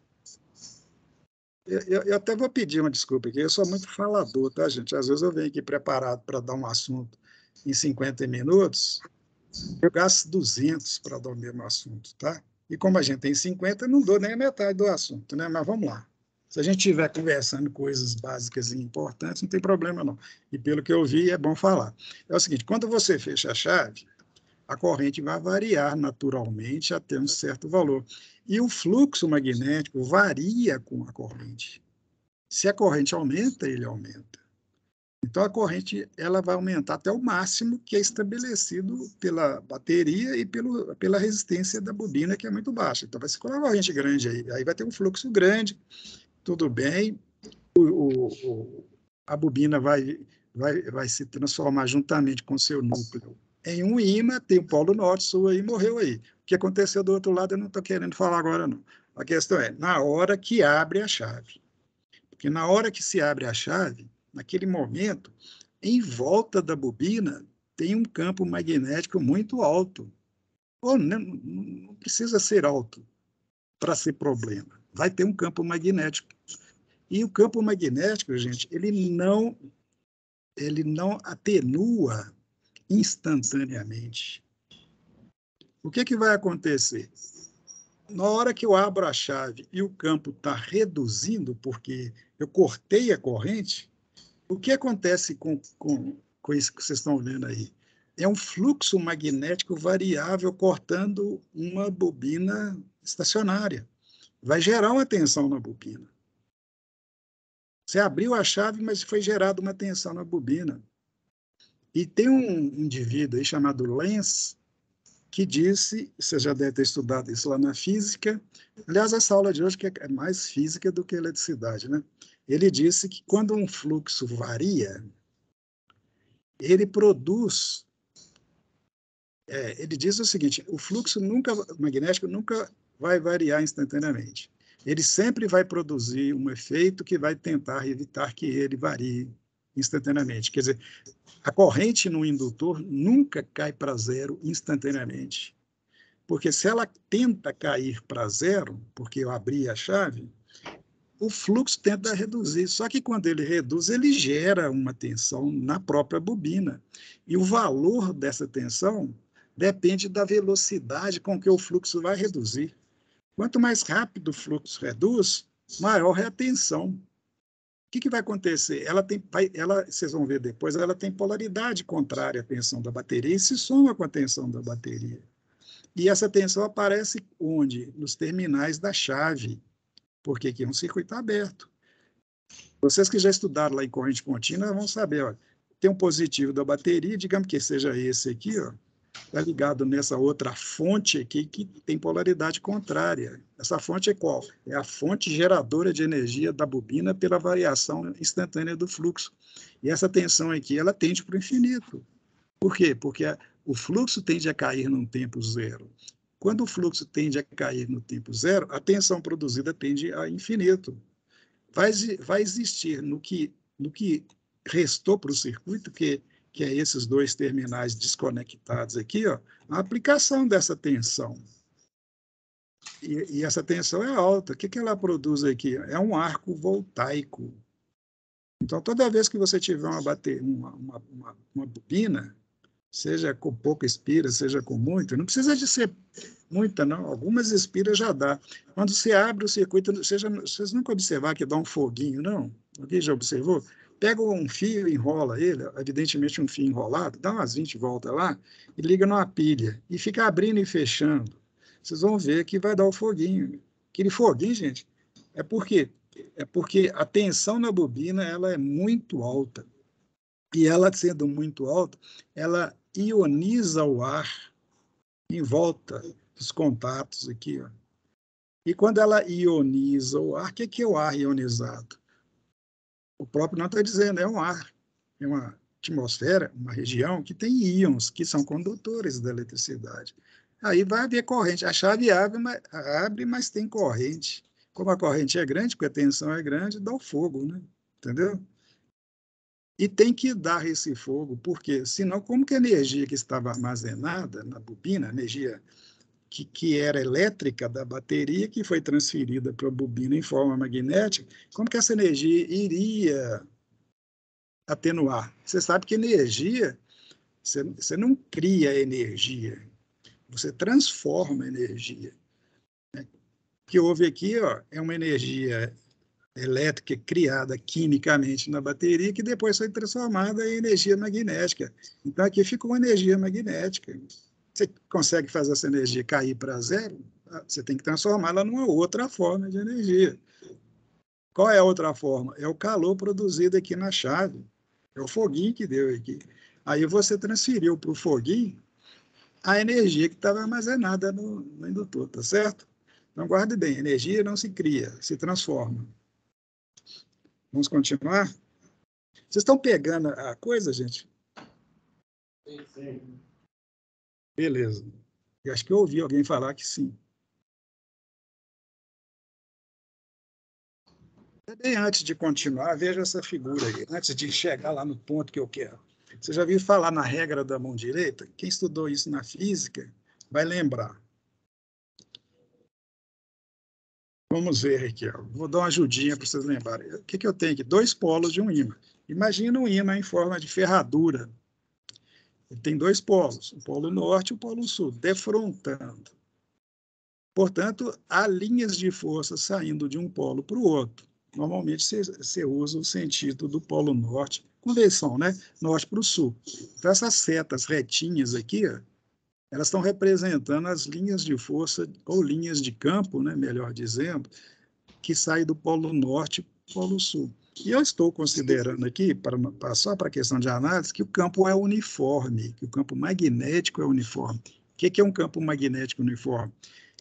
Speaker 1: Eu até vou pedir uma desculpa aqui, eu sou muito falador, tá, gente? Às vezes eu venho aqui preparado para dar um assunto em 50 minutos, eu gasto 200 para dar o mesmo assunto, tá? E como a gente tem 50, eu não dou nem a metade do assunto, né? Mas vamos lá. Se a gente estiver conversando coisas básicas e importantes, não tem problema, não. E pelo que eu vi, é bom falar. É o seguinte, quando você fecha a chave, a corrente vai variar naturalmente até um certo valor. E o fluxo magnético varia com a corrente. Se a corrente aumenta, ele aumenta. Então, a corrente ela vai aumentar até o máximo que é estabelecido pela bateria e pela resistência da bobina, que é muito baixa. Então, vai ser uma corrente grande aí vai ter um fluxo grande, tudo bem, a bobina vai se transformar juntamente com seu núcleo em um ímã, tem o polo norte, sul aí, morreu aí. O que aconteceu do outro lado eu não estou querendo falar agora, não. A questão é, na hora que abre a chave. Porque na hora que se abre a chave, naquele momento, em volta da bobina, tem um campo magnético muito alto. Ou não precisa ser alto para ser problema. Vai ter um campo magnético. E o campo magnético, gente, ele não atenua instantaneamente. O que vai acontecer? Na hora que eu abro a chave e o campo está reduzindo, porque eu cortei a corrente, o que acontece com isso que vocês estão vendo aí? É um fluxo magnético variável cortando uma bobina estacionária. Vai gerar uma tensão na bobina. Você abriu a chave, mas foi gerada uma tensão na bobina. E tem um indivíduo aí chamado Lenz, que disse, você já deve ter estudado isso lá na física, aliás, essa aula de hoje que é mais física do que eletricidade, né? Ele disse que quando um fluxo varia, ele produz, ele diz o seguinte, o fluxo magnético nunca vai variar instantaneamente. Ele sempre vai produzir um efeito que vai tentar evitar que ele varie instantaneamente. Quer dizer, a corrente no indutor nunca cai para zero instantaneamente. Porque se ela tenta cair para zero, porque eu abri a chave, o fluxo tenta reduzir. Só que quando ele reduz, ele gera uma tensão na própria bobina. E o valor dessa tensão depende da velocidade com que o fluxo vai reduzir. Quanto mais rápido o fluxo reduz, maior é a tensão. O que vai acontecer? Vocês vão ver depois, ela tem polaridade contrária à tensão da bateria e se soma com a tensão da bateria. E essa tensão aparece onde? Nos terminais da chave, porque aqui é um circuito aberto. Vocês que já estudaram lá em corrente contínua vão saber, ó, tem um positivo da bateria, digamos que seja esse aqui, ó, está ligado nessa outra fonte aqui que tem polaridade contrária. Essa fonte é qual? É a fonte geradora de energia da bobina pela variação instantânea do fluxo. E essa tensão aqui, ela tende para o infinito. Por quê? Porque o fluxo tende a cair num tempo zero. Quando o fluxo tende a cair no tempo zero, a tensão produzida tende a infinito. Vai existir no que restou para o circuito, que é esses dois terminais desconectados aqui, ó, a aplicação dessa tensão. E essa tensão é alta. O que ela produz aqui? É um arco voltaico. Então, toda vez que você tiver uma bobina, seja com pouca espira, seja com muito, não precisa de ser muita, não. Algumas espiras já dá. Quando você abre o circuito, vocês nunca observaram que dá um foguinho, não? Alguém já observou? Pega um fio, enrola ele, evidentemente um fio enrolado, dá umas 20 voltas lá e liga numa pilha e fica abrindo e fechando. Vocês vão ver que vai dar o foguinho. Aquele foguinho, gente, É porque a tensão na bobina ela é muito alta. E ela sendo muito alta, ela ioniza o ar em volta dos contatos aqui, ó. E quando ela ioniza o ar, o que é o ar ionizado? O próprio não está dizendo, é um ar, é uma atmosfera, uma região que tem íons, que são condutores da eletricidade. Aí vai haver corrente. A chave abre, mas tem corrente. Como a corrente é grande, porque a tensão é grande, dá o fogo, né? Entendeu? E tem que dar esse fogo, porque senão, como que a energia que estava armazenada na bobina, a energia que era elétrica da bateria, que foi transferida para a bobina em forma magnética, como que essa energia iria atenuar? Você sabe que energia, você não cria energia, você transforma energia. O que houve aqui é uma energia elétrica criada quimicamente na bateria, que depois foi transformada em energia magnética. Então, aqui fica uma energia magnética. Você consegue fazer essa energia cair para zero? Você tem que transformá-la numa outra forma de energia. Qual é a outra forma? É o calor produzido aqui na chave. É o foguinho que deu aqui. Aí você transferiu para o foguinho a energia que estava armazenada no indutor, tá certo? Então, guarde bem, energia não se cria, se transforma. Vamos continuar? Vocês estão pegando a coisa, gente?
Speaker 2: Sim.
Speaker 1: Beleza. Eu acho que eu ouvi alguém falar que sim. Bem, antes de continuar, veja essa figura aí, antes de chegar lá no ponto que eu quero. Você já viu falar na regra da mão direita? Quem estudou isso na física vai lembrar. Vamos ver aqui. Ó. Vou dar uma ajudinha para vocês lembrarem. O que eu tenho aqui? Dois polos de um ímã. Imagina um ímã em forma de ferradura. Ele tem dois polos, o polo norte e o polo sul, defrontando. Portanto, há linhas de força saindo de um polo para o outro. Normalmente, você usa o sentido do polo norte, convenção, né? Norte para o sul. Então, essas setas retinhas aqui, ó, elas estão representando as linhas de força, ou linhas de campo, né, melhor dizendo, que saem do polo norte para o polo sul. E eu estou considerando aqui, só para a questão de análise, que o campo é uniforme, que o campo magnético é uniforme. O que é um campo magnético uniforme?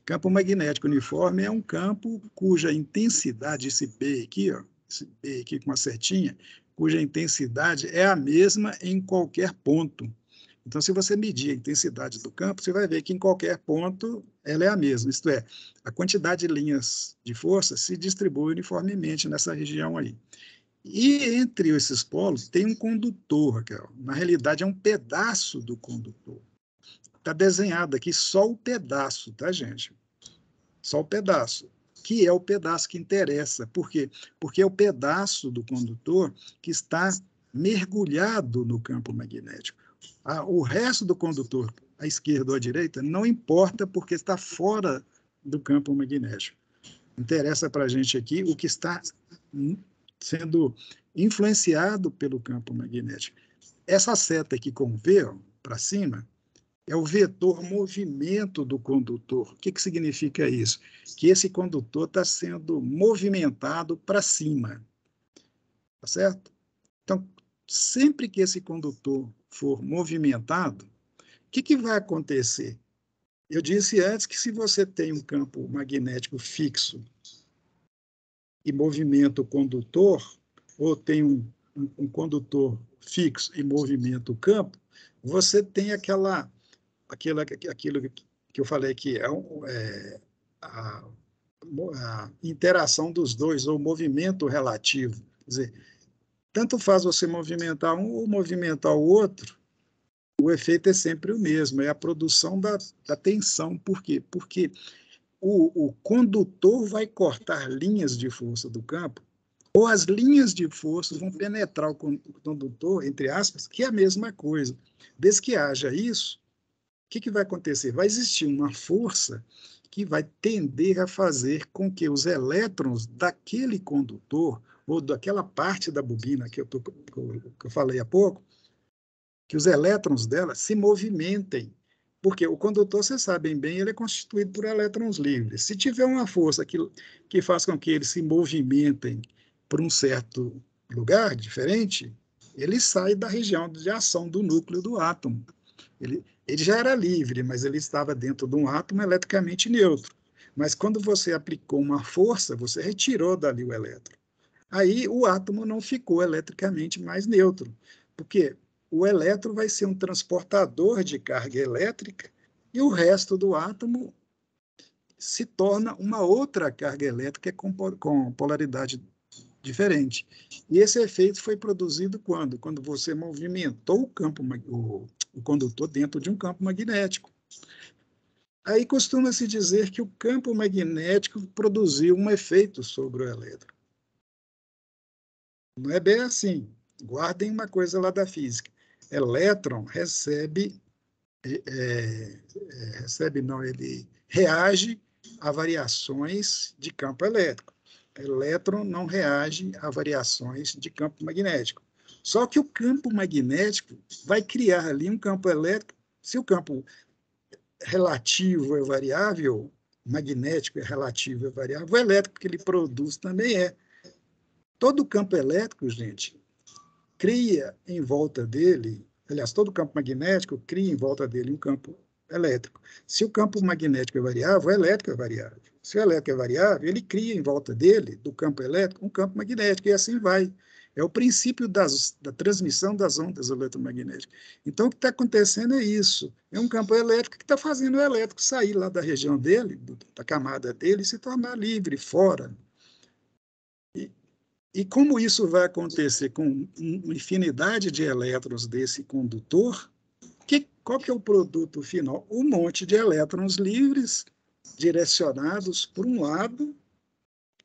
Speaker 1: Campo magnético uniforme é um campo cuja intensidade, esse B aqui, ó, esse B aqui com uma setinha, cuja intensidade é a mesma em qualquer ponto. Então, se você medir a intensidade do campo, você vai ver que em qualquer ponto ela é a mesma. Isto é, a quantidade de linhas de força se distribui uniformemente nessa região aí. E entre esses polos tem um condutor, Raquel. Na realidade, é um pedaço do condutor. Está desenhado aqui só o pedaço, tá, gente? Só o pedaço, que é o pedaço que interessa. Por quê? Porque é o pedaço do condutor que está mergulhado no campo magnético. O resto do condutor, à esquerda ou à direita, não importa porque está fora do campo magnético. Interessa para a gente aqui o que está sendo influenciado pelo campo magnético. Essa seta aqui com V para cima é o vetor movimento do condutor. O que significa isso? Que esse condutor está sendo movimentado para cima. Tá certo? Então, sempre que esse condutor for movimentado, o que vai acontecer? Eu disse antes que se você tem um campo magnético fixo e movimenta o condutor, ou tem um condutor fixo e movimenta o campo, você tem aquilo que eu falei que a interação dos dois, ou movimento relativo. Quer dizer, tanto faz você movimentar um ou movimentar o outro, o efeito é sempre o mesmo, é a produção da tensão. Por quê? Porque o condutor vai cortar linhas de força do campo, ou as linhas de força vão penetrar o condutor, entre aspas, que é a mesma coisa. Desde que haja isso, o que vai acontecer? Vai existir uma força que vai tender a fazer com que os elétrons daquele condutor, ou daquela parte da bobina que eu falei há pouco, que os elétrons dela se movimentem Porque o condutor, vocês sabem bem, ele é constituído por elétrons livres. Se tiver uma força que faz com que eles se movimentem para um certo lugar diferente, ele sai da região de ação do núcleo do átomo. Ele já era livre, mas ele estava dentro de um átomo eletricamente neutro. Mas quando você aplicou uma força, você retirou dali o elétron. Aí o átomo não ficou eletricamente mais neutro, porque o elétron vai ser um transportador de carga elétrica e o resto do átomo se torna uma outra carga elétrica com polaridade diferente. E esse efeito foi produzido quando? Quando você movimentou o condutor dentro de um campo magnético. Aí costuma-se dizer que o campo magnético produziu um efeito sobre o elétron. Não é bem assim. Guardem uma coisa lá da física. Elétron ele reage a variações de campo elétrico. Elétron não reage a variações de campo magnético. Só que o campo magnético vai criar ali um campo elétrico. Se o campo relativo é variável, magnético é relativo é variável, o elétrico que ele produz também é. Todo campo elétrico, gente, cria em volta dele, aliás, todo campo magnético cria em volta dele um campo elétrico. Se o campo magnético é variável, o elétrico é variável. Se o elétrico é variável, ele cria em volta dele, do campo elétrico, um campo magnético, e assim vai. É o princípio da transmissão das ondas eletromagnéticas. Então, o que está acontecendo é isso. É um campo elétrico que está fazendo o elétrico sair lá da região dele, da camada dele, e se tornar livre, fora. E como isso vai acontecer com uma infinidade de elétrons desse condutor, qual que é o produto final? Um monte de elétrons livres direcionados por um lado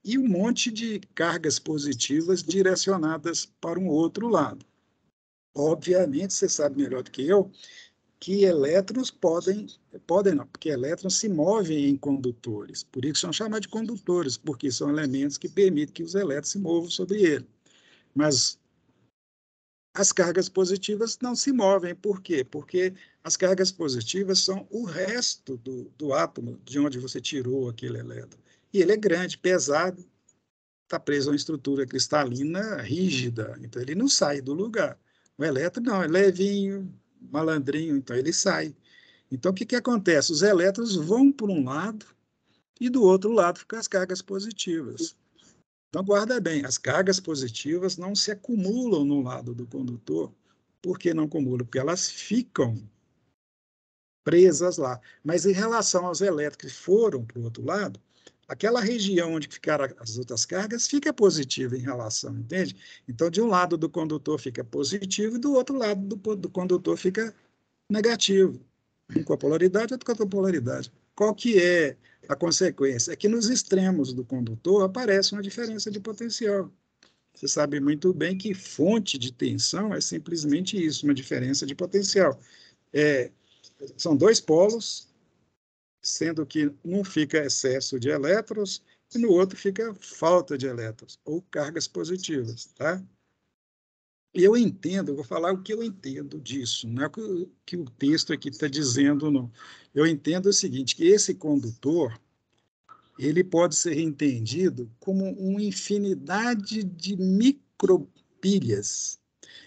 Speaker 1: e um monte de cargas positivas direcionadas para um outro lado. Obviamente, você sabe melhor do que eu, que elétrons podem não, porque elétrons se movem em condutores, por isso são chamados de condutores, porque são elementos que permitem que os elétrons se movam sobre ele. Mas as cargas positivas não se movem. Por quê? Porque as cargas positivas são o resto do átomo de onde você tirou aquele elétron. E ele é grande, pesado, está preso a uma estrutura cristalina rígida, então ele não sai do lugar. O elétron não, é levinho, malandrinho, então ele sai. Então, o que acontece? Os elétrons vão por um lado e do outro lado ficam as cargas positivas. Então, guarda bem, as cargas positivas não se acumulam no lado do condutor. Por que não acumulam? Porque elas ficam presas lá. Mas em relação aos elétrons que foram para o outro lado, aquela região onde ficaram as outras cargas fica positiva em relação, entende? Então, de um lado do condutor fica positivo e do outro lado do condutor fica negativo. Um com a polaridade, outro com a outra polaridade. Qual que é a consequência? É que nos extremos do condutor aparece uma diferença de potencial. Você sabe muito bem que fonte de tensão é simplesmente isso, uma diferença de potencial. São dois polos, sendo que um fica excesso de elétrons e no outro fica falta de elétrons, ou cargas positivas, tá? E eu entendo, eu vou falar o que eu entendo disso, não é o que o texto aqui está dizendo, não. Eu entendo o seguinte, que esse condutor, ele pode ser entendido como uma infinidade de micropilhas.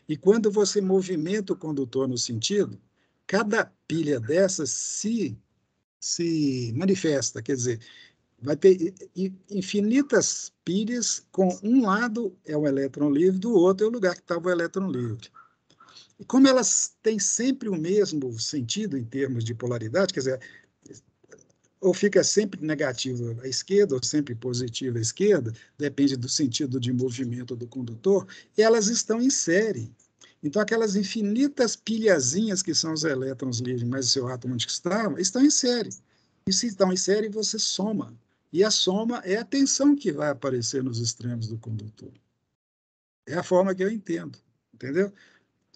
Speaker 1: E quando você movimenta o condutor no sentido, cada pilha dessas se manifesta, quer dizer, vai ter infinitas pilhas, com um lado é o elétron livre, do outro é o lugar que estava o elétron livre. E como elas têm sempre o mesmo sentido em termos de polaridade, quer dizer, ou fica sempre negativo à esquerda, ou sempre positivo à esquerda, depende do sentido de movimento do condutor, e elas estão em série. Então, aquelas infinitas pilhazinhas que são os elétrons livres, mas o seu átomo onde estão em série. E se estão em série, você soma. E a soma é a tensão que vai aparecer nos extremos do condutor. É a forma que eu entendo, entendeu?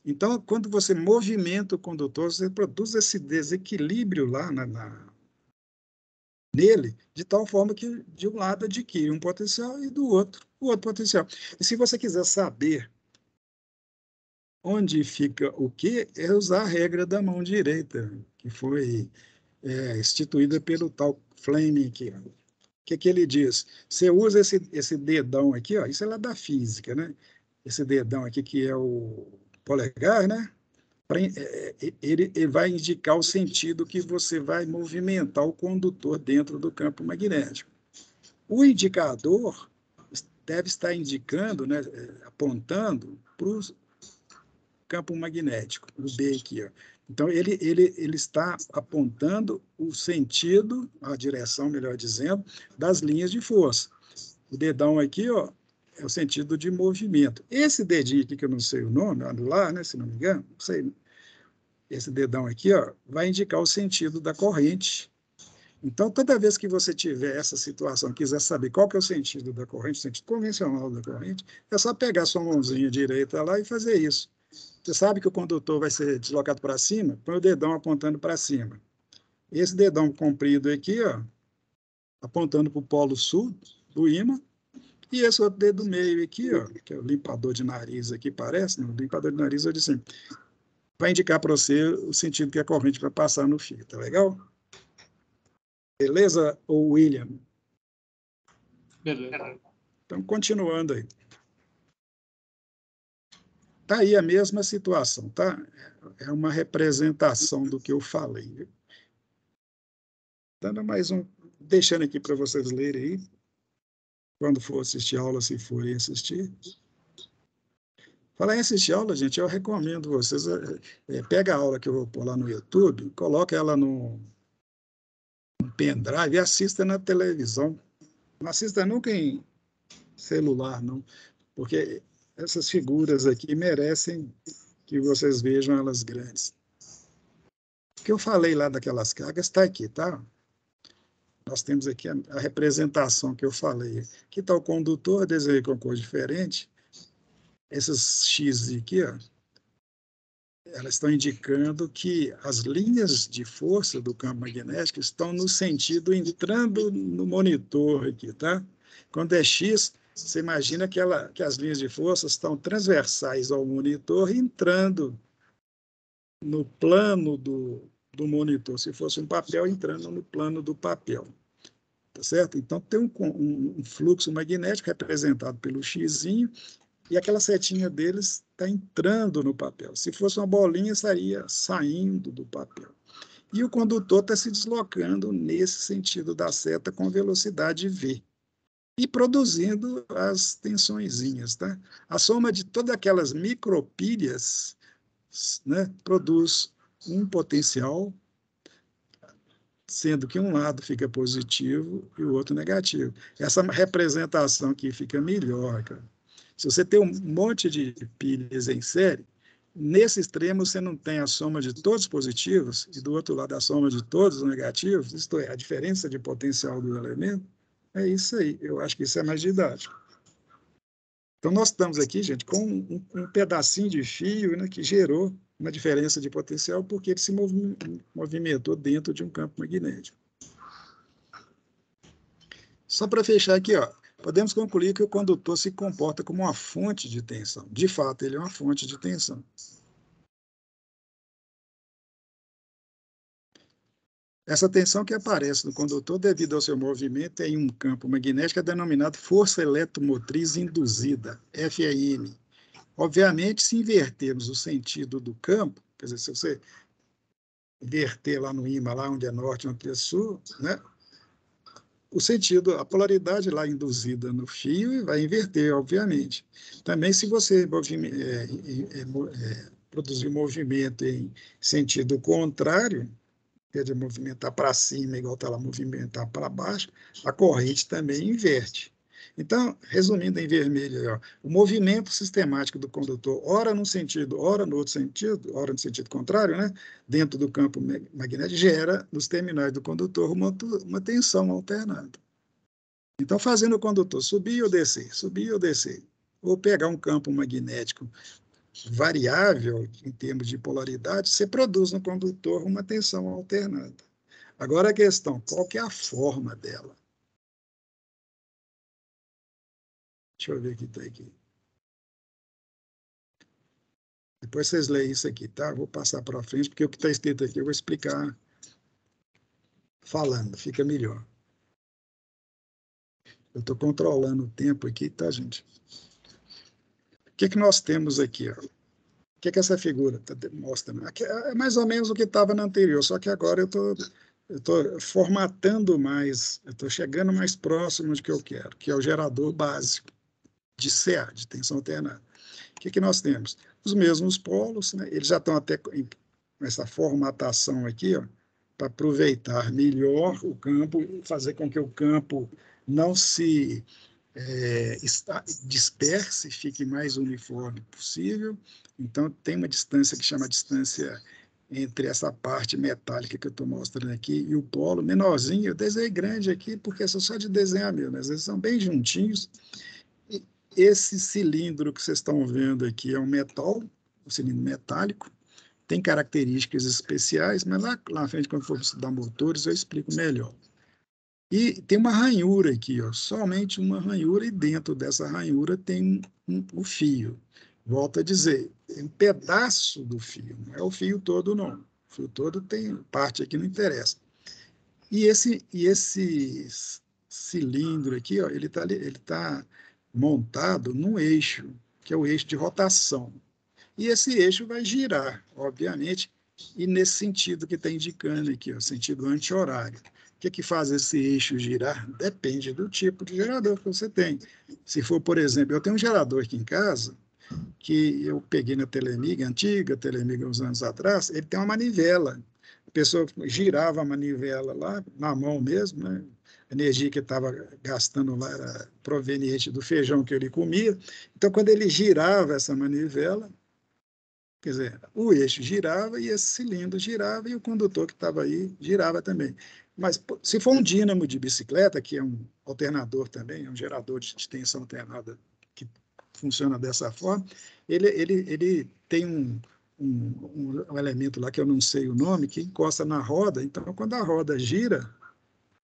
Speaker 1: Então, quando você movimenta o condutor, você produz esse desequilíbrio lá nele, de tal forma que de um lado adquire um potencial e do outro o outro potencial. E se você quiser saber onde fica o quê? É usar a regra da mão direita, que foi instituída pelo tal Fleming aqui. O que ele diz? Você usa esse dedão aqui, ó, isso é lá da física, né? Esse dedão aqui que é o polegar, né? Ele vai indicar o sentido que você vai movimentar o condutor dentro do campo magnético. O indicador deve estar indicando, né, apontando para o campo magnético, o B aqui. Ó. Então, ele está apontando o sentido, a direção, melhor dizendo, das linhas de força. O dedão aqui, ó, é o sentido de movimento. Esse dedinho aqui, que eu não sei o nome, lá, né, se não me engano, não sei, esse dedão aqui, ó, vai indicar o sentido da corrente. Então, toda vez que você tiver essa situação, quiser saber qual que é o sentido da corrente, o sentido convencional da corrente, é só pegar sua mãozinha direita lá e fazer isso. Você sabe que o condutor vai ser deslocado para cima, põe o dedão apontando para cima. Esse dedão comprido aqui, ó, apontando para o polo sul do ímã, e esse outro dedo meio aqui, ó, que é o limpador de nariz aqui, parece, né? O limpador de nariz, eu disse assim, vai indicar para você o sentido que a corrente vai passar no fio, tá legal? Beleza, ou William?
Speaker 3: Beleza.
Speaker 1: Então, continuando aí. Está aí a mesma situação, tá? É uma representação do que eu falei. Dando mais um, deixando aqui para vocês lerem aí, quando for assistir aula, se forem assistir. Falar em assistir aula, gente, eu recomendo vocês, pega a aula que eu vou pôr lá no YouTube, coloca ela no pendrive e assista na televisão. Não assista nunca em celular, não, porque essas figuras aqui merecem que vocês vejam elas grandes. O que eu falei lá daquelas cargas está aqui, tá? Nós temos aqui a representação que eu falei. Aqui está o condutor, desenhei com cor diferente. Esses X aqui, ó, elas estão indicando que as linhas de força do campo magnético estão no sentido entrando no monitor aqui, tá? Quando é X, você imagina que as linhas de força estão transversais ao monitor, entrando no plano do monitor. Se fosse um papel, entrando no plano do papel. Tá certo? Então, tem um fluxo magnético representado pelo xizinho, e aquela setinha deles está entrando no papel. Se fosse uma bolinha, estaria saindo do papel. E o condutor está se deslocando nesse sentido da seta com velocidade v. E produzindo as tensõezinhas. Tá? A soma de todas aquelas micropilhas, né, produz um potencial, sendo que um lado fica positivo e o outro negativo. Essa representação aqui fica melhor, cara. Se você tem um monte de pilhas em série, nesse extremo você não tem a soma de todos os positivos e do outro lado a soma de todos os negativos, isto é, a diferença de potencial do elemento. É isso aí, eu acho que isso é mais didático. Então, nós estamos aqui, gente, com um pedacinho de fio, né, que gerou uma diferença de potencial porque ele se movimentou dentro de um campo magnético. Só para fechar aqui, ó, podemos concluir que o condutor se comporta como uma fonte de tensão. De fato, ele é uma fonte de tensão. Essa tensão que aparece no condutor devido ao seu movimento em um campo magnético é denominada força eletromotriz induzida, FEM. Obviamente, se invertermos o sentido do campo, quer dizer, se você inverter lá no ímã, lá onde é norte, onde é sul, né? O sentido, a polaridade lá induzida no fio vai inverter, obviamente. Também, se você produzir um movimento em sentido contrário, quer dizer, movimentar para cima, igual está lá, movimentar para baixo, a corrente também inverte. Então, resumindo em vermelho, ó, o movimento sistemático do condutor, ora num sentido, ora no outro sentido, ora no sentido contrário, né, dentro do campo magnético, gera nos terminais do condutor uma tensão alternada. Então, fazendo o condutor subir ou descer, ou pegar um campo magnético variável em termos de polaridade, você produz no condutor uma tensão alternada. Agora a questão, qual que é a forma dela? Deixa eu ver o que está aqui. Depois vocês leem isso aqui, tá? Vou passar para frente, porque o que está escrito aqui eu vou explicar falando, fica melhor. Eu estou controlando o tempo aqui, tá, gente? O que nós temos aqui? Ó? O que essa figura mostra? Aqui é mais ou menos o que estava na anterior, só que agora eu estou formatando mais, eu estou chegando mais próximo do que eu quero, que é o gerador básico de CA, de tensão alternada. O que nós temos? Os mesmos polos, né? Eles já estão até com essa formatação aqui, para aproveitar melhor o campo, fazer com que o campo não se disperse, fique mais uniforme possível. Então, tem uma distância que chama distância entre essa parte metálica que eu estou mostrando aqui e o polo menorzinho. Eu desenhei grande aqui, porque é só de desenhar mesmo, mas eles são bem juntinhos. E esse cilindro que vocês estão vendo aqui é um metal, um cilindro metálico, tem características especiais, mas lá na frente, quando for estudar motores, eu explico melhor. E tem uma ranhura aqui, ó, somente uma ranhura, e dentro dessa ranhura tem o fio. Volto a dizer, tem um pedaço do fio, não é o fio todo, não. O fio todo tem parte aqui, não interessa. E esse cilindro aqui, ó, ele tá montado num eixo, que é o eixo de rotação. E esse eixo vai girar, obviamente, e nesse sentido que está indicando aqui, ó, sentido anti-horário. O que faz esse eixo girar? Depende do tipo de gerador que você tem. Se for, por exemplo, eu tenho um gerador aqui em casa, que eu peguei na Telemig, antiga Telemig, uns anos atrás, ele tem uma manivela. A pessoa girava a manivela lá, na mão mesmo, né? A energia que estava gastando lá era proveniente do feijão que ele comia. Então, quando ele girava essa manivela, quer dizer, o eixo girava e esse cilindro girava e o condutor que estava aí girava também. Mas se for um dínamo de bicicleta, que é um alternador também, é um gerador de tensão alternada que funciona dessa forma, ele tem um elemento lá que eu não sei o nome, que encosta na roda, então quando a roda gira,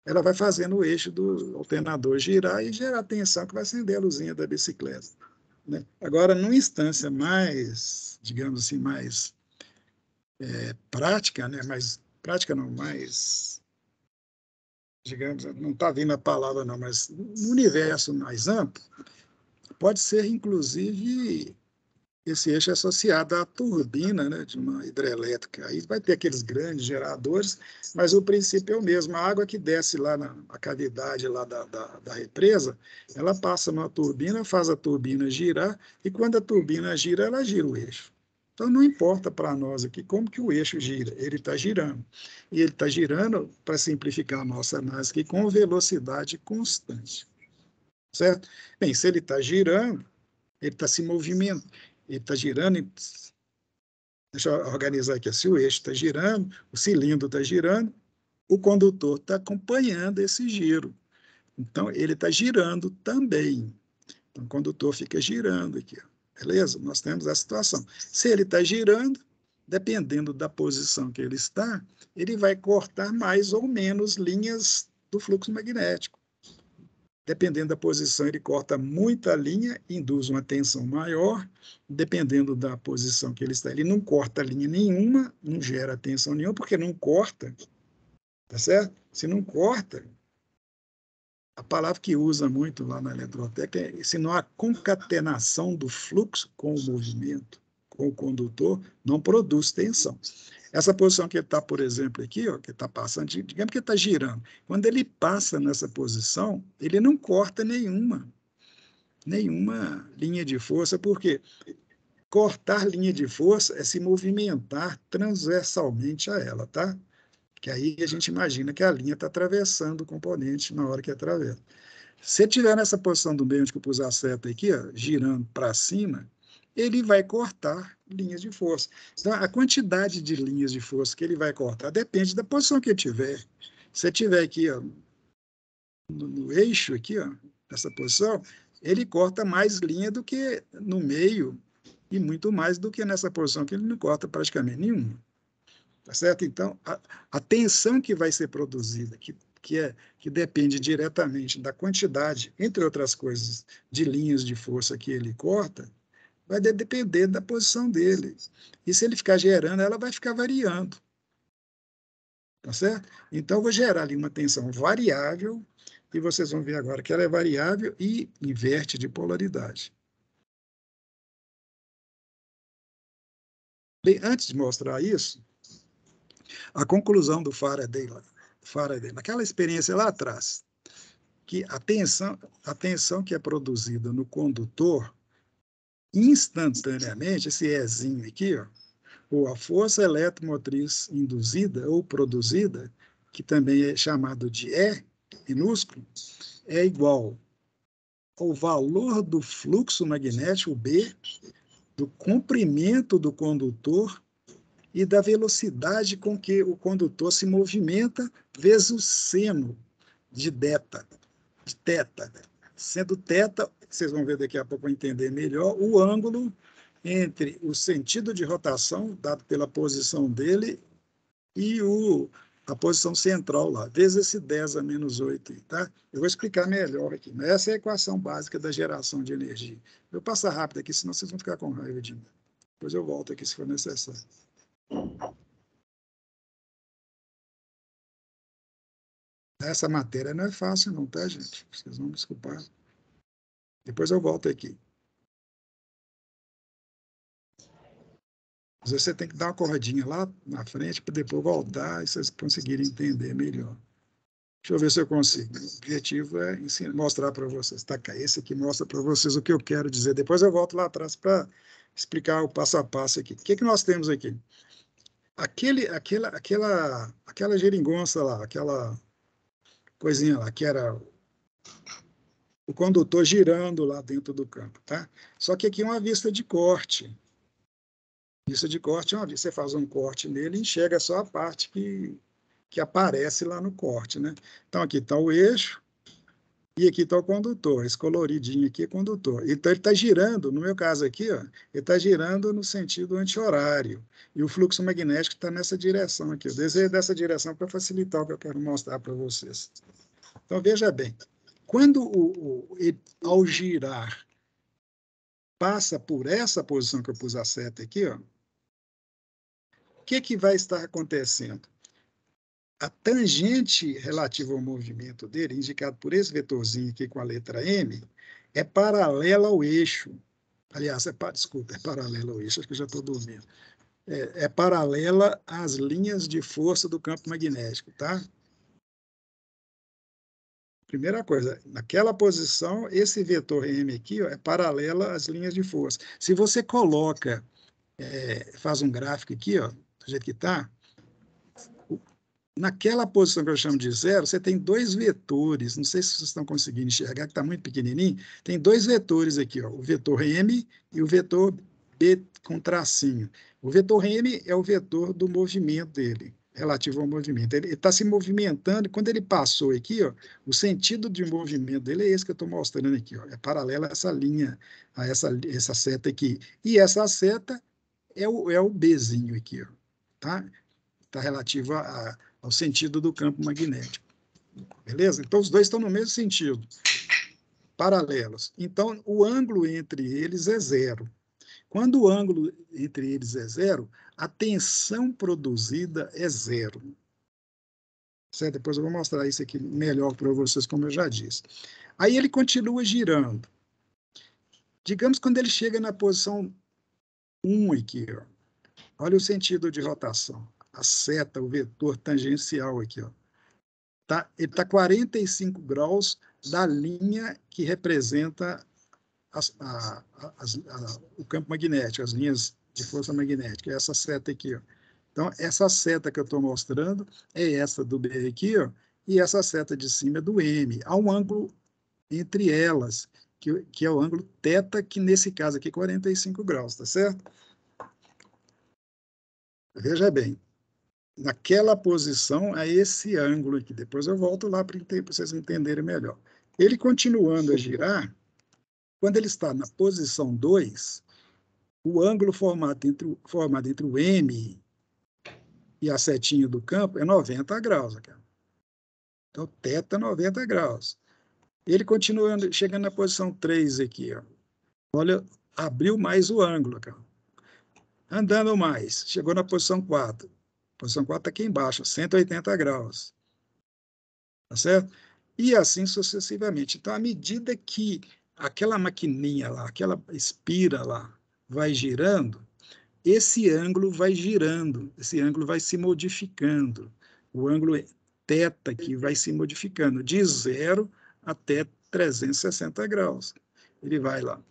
Speaker 1: ela vai fazendo o eixo do alternador girar e gerar tensão que vai acender a luzinha da bicicleta. Né? Agora, numa instância mais, digamos assim, mais prática, né? Mais prática não, mais, digamos, não está vindo a palavra não, mas no universo mais amplo, pode ser, inclusive, esse eixo associado à turbina, né, de uma hidrelétrica. Aí vai ter aqueles grandes geradores, mas o princípio é o mesmo. A água que desce lá na cavidade lá da represa, ela passa numa turbina, faz a turbina girar, e quando a turbina gira, ela gira o eixo. Então, não importa para nós aqui como que o eixo gira, ele está girando. E ele está girando, para simplificar a nossa análise aqui, com velocidade constante. Certo? Bem, se ele está girando, ele está se movimentando, ele está girando. Deixa eu organizar aqui. Se o eixo está girando, o cilindro está girando, o condutor está acompanhando esse giro. Então, ele está girando também. Então, o condutor fica girando aqui. Beleza? Nós temos a situação. Se ele está girando, dependendo da posição que ele está, ele vai cortar mais ou menos linhas do fluxo magnético. Dependendo da posição, ele corta muita linha, induz uma tensão maior. Dependendo da posição que ele está, ele não corta linha nenhuma, não gera tensão nenhuma, porque não corta, tá certo? Se não corta, a palavra que usa muito lá na eletrotécnica é se não há concatenação do fluxo com o movimento, com o condutor, não produz tensão. Essa posição que ele está, por exemplo, aqui, ó, que está passando, digamos que ele está girando. Quando ele passa nessa posição, ele não corta nenhuma linha de força, porque cortar linha de força é se movimentar transversalmente a ela, tá? Que aí a gente imagina que a linha está atravessando o componente na hora que atravessa. Se estiver nessa posição do meio, onde eu pus a seta aqui, ó, girando para cima, ele vai cortar linhas de força. Então, a quantidade de linhas de força que ele vai cortar depende da posição que ele tiver. Se ele estiver aqui, ó, no eixo, aqui, ó, nessa posição, ele corta mais linha do que no meio e muito mais do que nessa posição, que ele não corta praticamente nenhuma. Tá certo? Então, a tensão que vai ser produzida, que depende diretamente da quantidade, entre outras coisas, de linhas de força que ele corta, vai depender da posição dele. E se ele ficar gerando, ela vai ficar variando. Tá certo? Então, eu vou gerar ali uma tensão variável, e vocês vão ver agora que ela é variável e inverte de polaridade. Bem, antes de mostrar isso, a conclusão do Faraday, naquela experiência lá atrás, que a tensão que é produzida no condutor, instantaneamente, esse Ezinho aqui, ó, ou a força eletromotriz induzida ou produzida, que também é chamado de E minúsculo, é igual ao valor do fluxo magnético B, do comprimento do condutor e da velocidade com que o condutor se movimenta, vezes o seno de teta. Sendo teta, vocês vão ver daqui a pouco para entender melhor, o ângulo entre o sentido de rotação, dado pela posição dele, e a posição central lá, vezes esse 10 a menos 8. Tá? Eu vou explicar melhor aqui. Essa é a equação básica da geração de energia. Eu vou passar rápido aqui, senão vocês vão ficar com raiva de mim. Depois eu volto aqui se for necessário. Essa matéria não é fácil não, tá, gente? Vocês vão me desculpar. Depois eu volto aqui. Às vezes você tem que dar uma corridinha lá na frente para depois voltar e vocês conseguirem entender melhor. Deixa eu ver se eu consigo. O objetivo é mostrar para vocês. Tá, esse aqui mostra para vocês o que eu quero dizer. Depois eu volto lá atrás para explicar o passo a passo aqui. O que nós temos aqui? Aquela geringonça lá, aquela coisinha lá, que era o condutor girando lá dentro do campo, tá? Só que aqui é uma vista de corte. Vista de corte é uma vista, você faz um corte nele e enxerga só a parte que aparece lá no corte, né? Então, aqui está o eixo e aqui está o condutor. Esse coloridinho aqui é condutor. Então, ele está girando, no meu caso aqui, ó, ele está girando no sentido anti-horário. E o fluxo magnético está nessa direção aqui. Eu desenhei dessa direção para facilitar o que eu quero mostrar para vocês. Então, veja bem. Quando ele, ao girar, passa por essa posição que eu pus a seta aqui, ó, o que vai estar acontecendo? A tangente relativa ao movimento dele, indicado por esse vetorzinho aqui com a letra M, é paralela ao eixo. Aliás, desculpa, é paralela ao eixo, acho que eu já estou dormindo. É paralela às linhas de força do campo magnético, tá? Primeira coisa, naquela posição, esse vetor M aqui, ó, é paralela às linhas de força. Se você coloca, faz um gráfico aqui, ó, do jeito que está, naquela posição que eu chamo de zero, você tem dois vetores, não sei se vocês estão conseguindo enxergar, que está muito pequenininho, tem dois vetores aqui, ó, o vetor M e o vetor B com tracinho. O vetor M é o vetor do movimento dele, relativo ao movimento. Ele está se movimentando, e quando ele passou aqui, ó, o sentido de movimento dele é esse que eu estou mostrando aqui, ó, é paralelo a essa linha, a essa seta aqui. E essa seta é o Bzinho aqui, ó, tá? Está relativo ao sentido do campo magnético. Beleza? Então, os dois estão no mesmo sentido, paralelos. Então, o ângulo entre eles é zero. Quando o ângulo entre eles é zero, a tensão produzida é zero. Certo? Depois eu vou mostrar isso aqui melhor para vocês, como eu já disse. Aí ele continua girando. Digamos quando ele chega na posição 1 aqui, ó. Olha o sentido de rotação. A seta, o vetor tangencial aqui, ó. Tá? Ele está 45 graus da linha que representa o campo magnético, as linhas de força magnética, essa seta aqui, ó. Então, essa seta que eu estou mostrando é essa do B aqui, ó, e essa seta de cima é do M. Há um ângulo entre elas, que é o ângulo θ, que nesse caso aqui é 45 graus, tá certo? Veja bem, naquela posição é esse ângulo aqui. Depois eu volto lá para vocês entenderem melhor. Ele continuando a girar, quando ele está na posição 2, o ângulo formado entre o M e a setinha do campo é 90 graus. Aqui. Então, θ 90 graus. Ele continuando, chegando na posição 3 aqui. Ó. Olha abriu mais o ângulo, cara. Andando mais, chegou na posição 4. A posição 4 está aqui embaixo, 180 graus. Tá certo? E assim sucessivamente. Então, à medida que aquela maquininha lá, aquela espira lá, vai girando, esse ângulo vai girando, esse ângulo vai se modificando. O ângulo θ aqui vai se modificando de 0 até 360 graus. Ele vai lá.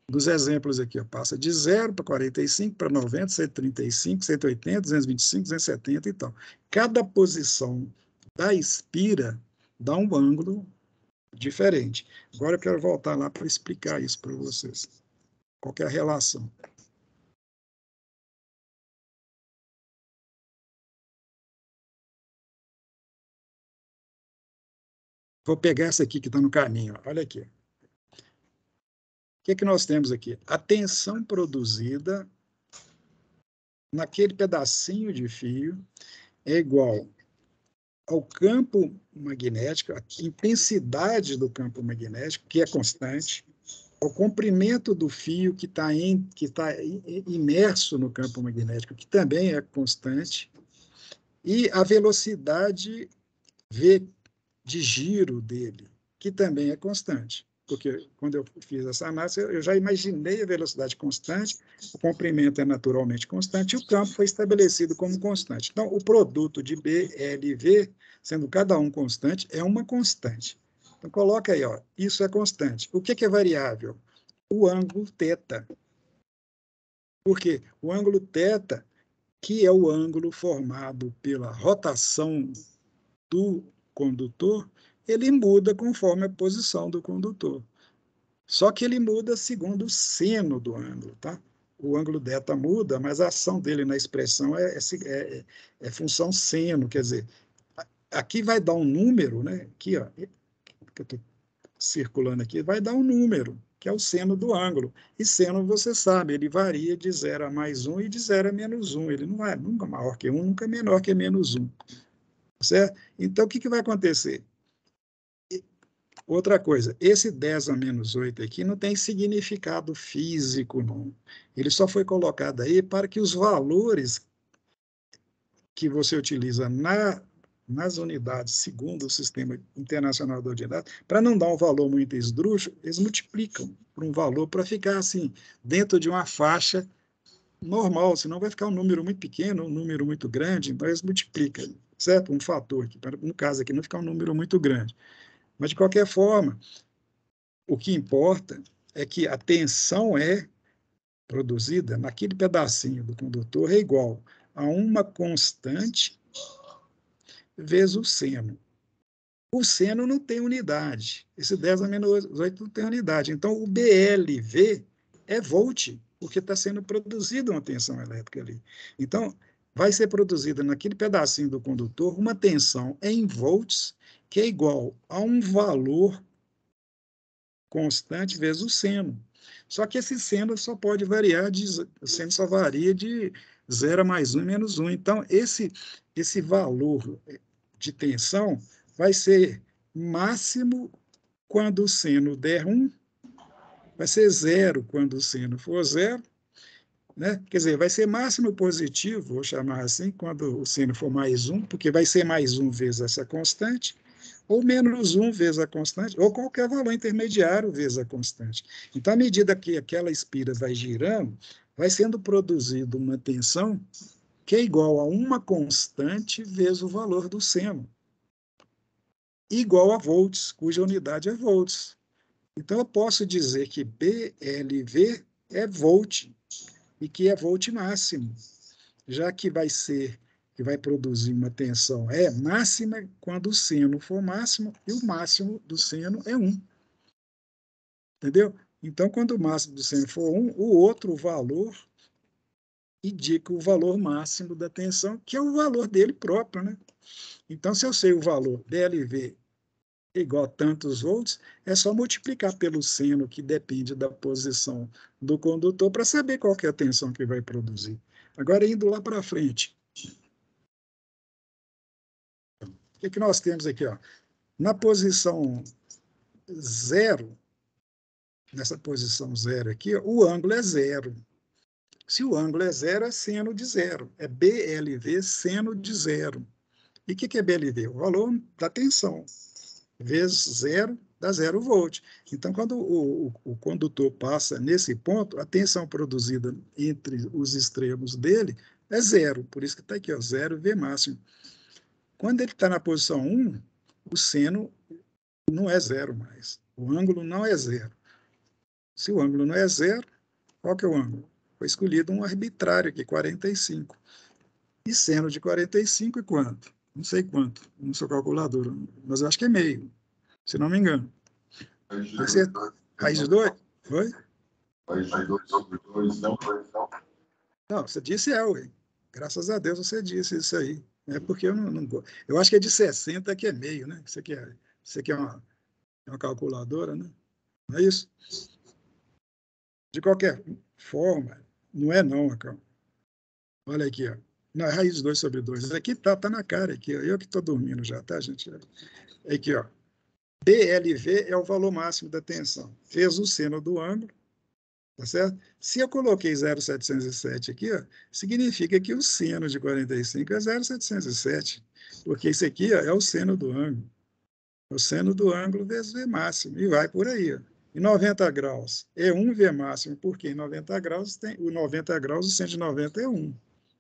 Speaker 1: Dos exemplos aqui, ó, passa de 0 para 45, para 90, 135, 180, 225, 270 e tal. Cada posição da espira dá um ângulo diferente. Agora eu quero voltar lá para explicar isso para vocês. Qual que é a relação? Vou pegar essa aqui que está no caminho. Olha aqui. O que nós temos aqui? A tensão produzida naquele pedacinho de fio é igual ao campo magnético, a intensidade do campo magnético, que é constante, ao comprimento do fio que está imerso no campo magnético, que também é constante, e a velocidade V de giro dele, que também é constante. Porque quando eu fiz essa análise, eu já imaginei a velocidade constante, o comprimento é naturalmente constante, e o campo foi estabelecido como constante. Então, o produto de B, L e V, sendo cada um constante, é uma constante. Então, coloca aí, ó, isso é constante. O que é variável? O ângulo θ. Por quê? O ângulo θ, que é o ângulo formado pela rotação do condutor, ele muda conforme a posição do condutor. Só que ele muda segundo o seno do ângulo, tá? O ângulo θ muda, mas a ação dele na expressão é função seno, quer dizer, aqui vai dar um número, né? Aqui, ó, que eu estou circulando aqui, vai dar um número, que é o seno do ângulo. E seno, você sabe, ele varia de 0 a mais 1 e de 0 a menos 1. Ele não é nunca maior que 1, nunca menor que menos 1. Certo? Então, o que vai acontecer? Outra coisa, esse 10 a menos 8 aqui não tem significado físico, não. Ele só foi colocado aí para que os valores que você utiliza nas unidades, segundo o Sistema Internacional de Unidades, para não dar um valor muito esdrúxulo, eles multiplicam por um valor para ficar assim, dentro de uma faixa normal, senão vai ficar um número muito pequeno, um número muito grande, então eles multiplicam, certo? Um fator aqui, no caso aqui não ficar um número muito grande. Mas, de qualquer forma, o que importa é que a tensão é produzida naquele pedacinho do condutor é igual a uma constante vezes o seno. O seno não tem unidade. Esse 10 a menos 8 não tem unidade. Então, o BLV é volt, porque está sendo produzida uma tensão elétrica ali. Então, vai ser produzida naquele pedacinho do condutor uma tensão em volts, que é igual a um valor constante vezes o seno. Só que esse seno só pode variar, o seno só varia de 0 a mais 1 e menos 1. Então, esse valor de tensão vai ser máximo quando o seno der 1, vai ser 0 quando o seno for 0, né? Quer dizer, vai ser máximo positivo, vou chamar assim, quando o seno for mais 1, porque vai ser mais 1 vezes essa constante, ou menos 1 vezes a constante, ou qualquer valor intermediário vezes a constante. Então, à medida que aquela espira vai girando, vai sendo produzida uma tensão que é igual a uma constante vezes o valor do seno, igual a volts, cuja unidade é volts. Então, eu posso dizer que BLV é volt, e que é volt máximo, já que vai produzir uma tensão máxima quando o seno for máximo, e o máximo do seno é 1. Entendeu? Então, quando o máximo do seno for 1, o outro valor indica o valor máximo da tensão, que é o valor dele próprio, né? Então, se eu sei o valor DLV igual a tantos volts, é só multiplicar pelo seno, que depende da posição do condutor, para saber qual que é a tensão que vai produzir. Agora, indo lá para frente, o que nós temos aqui? Ó? Na posição 0, nessa posição zero aqui, ó, o ângulo é zero. Se o ângulo é zero, é seno de zero. É BLV seno de zero. E o que é BLV? O valor da tensão. Vezes zero dá 0 volt. Então, quando o condutor passa nesse ponto, a tensão produzida entre os extremos dele é zero. Por isso que está aqui, ó, 0 V máximo. Quando ele está na posição 1, o seno não é zero mais. O ângulo não é zero. Se o ângulo não é zero, qual que é o ângulo? Foi escolhido um arbitrário aqui, 45. E seno de 45 é quanto? Não sei quanto, não sou calculador, mas eu acho que é meio, se não me engano. Raiz de 2? Foi?
Speaker 2: Raiz de 2 sobre 2, não?
Speaker 1: Não, você disse ué. Graças a Deus você disse isso aí. É porque eu não eu acho que é de 60 que é meio, né? Você quer uma calculadora, né? Não é isso? De qualquer forma, não é não, Acão. Olha aqui, ó. Não, é raiz de 2 sobre 2. Aqui tá na cara, aqui, ó. Eu que estou dormindo já, tá, gente? Aqui, ó. BLV é o valor máximo da tensão. Fez o seno do ângulo, tá certo? Se eu coloquei 0,707 aqui, ó, significa que o seno de 45 é 0,707, porque isso aqui, ó, é o seno do ângulo. O seno do ângulo vezes V máximo, e vai por aí, ó. Em 90 graus é 1 V máximo, porque em 90 graus, o 90 graus, o 190 é 1.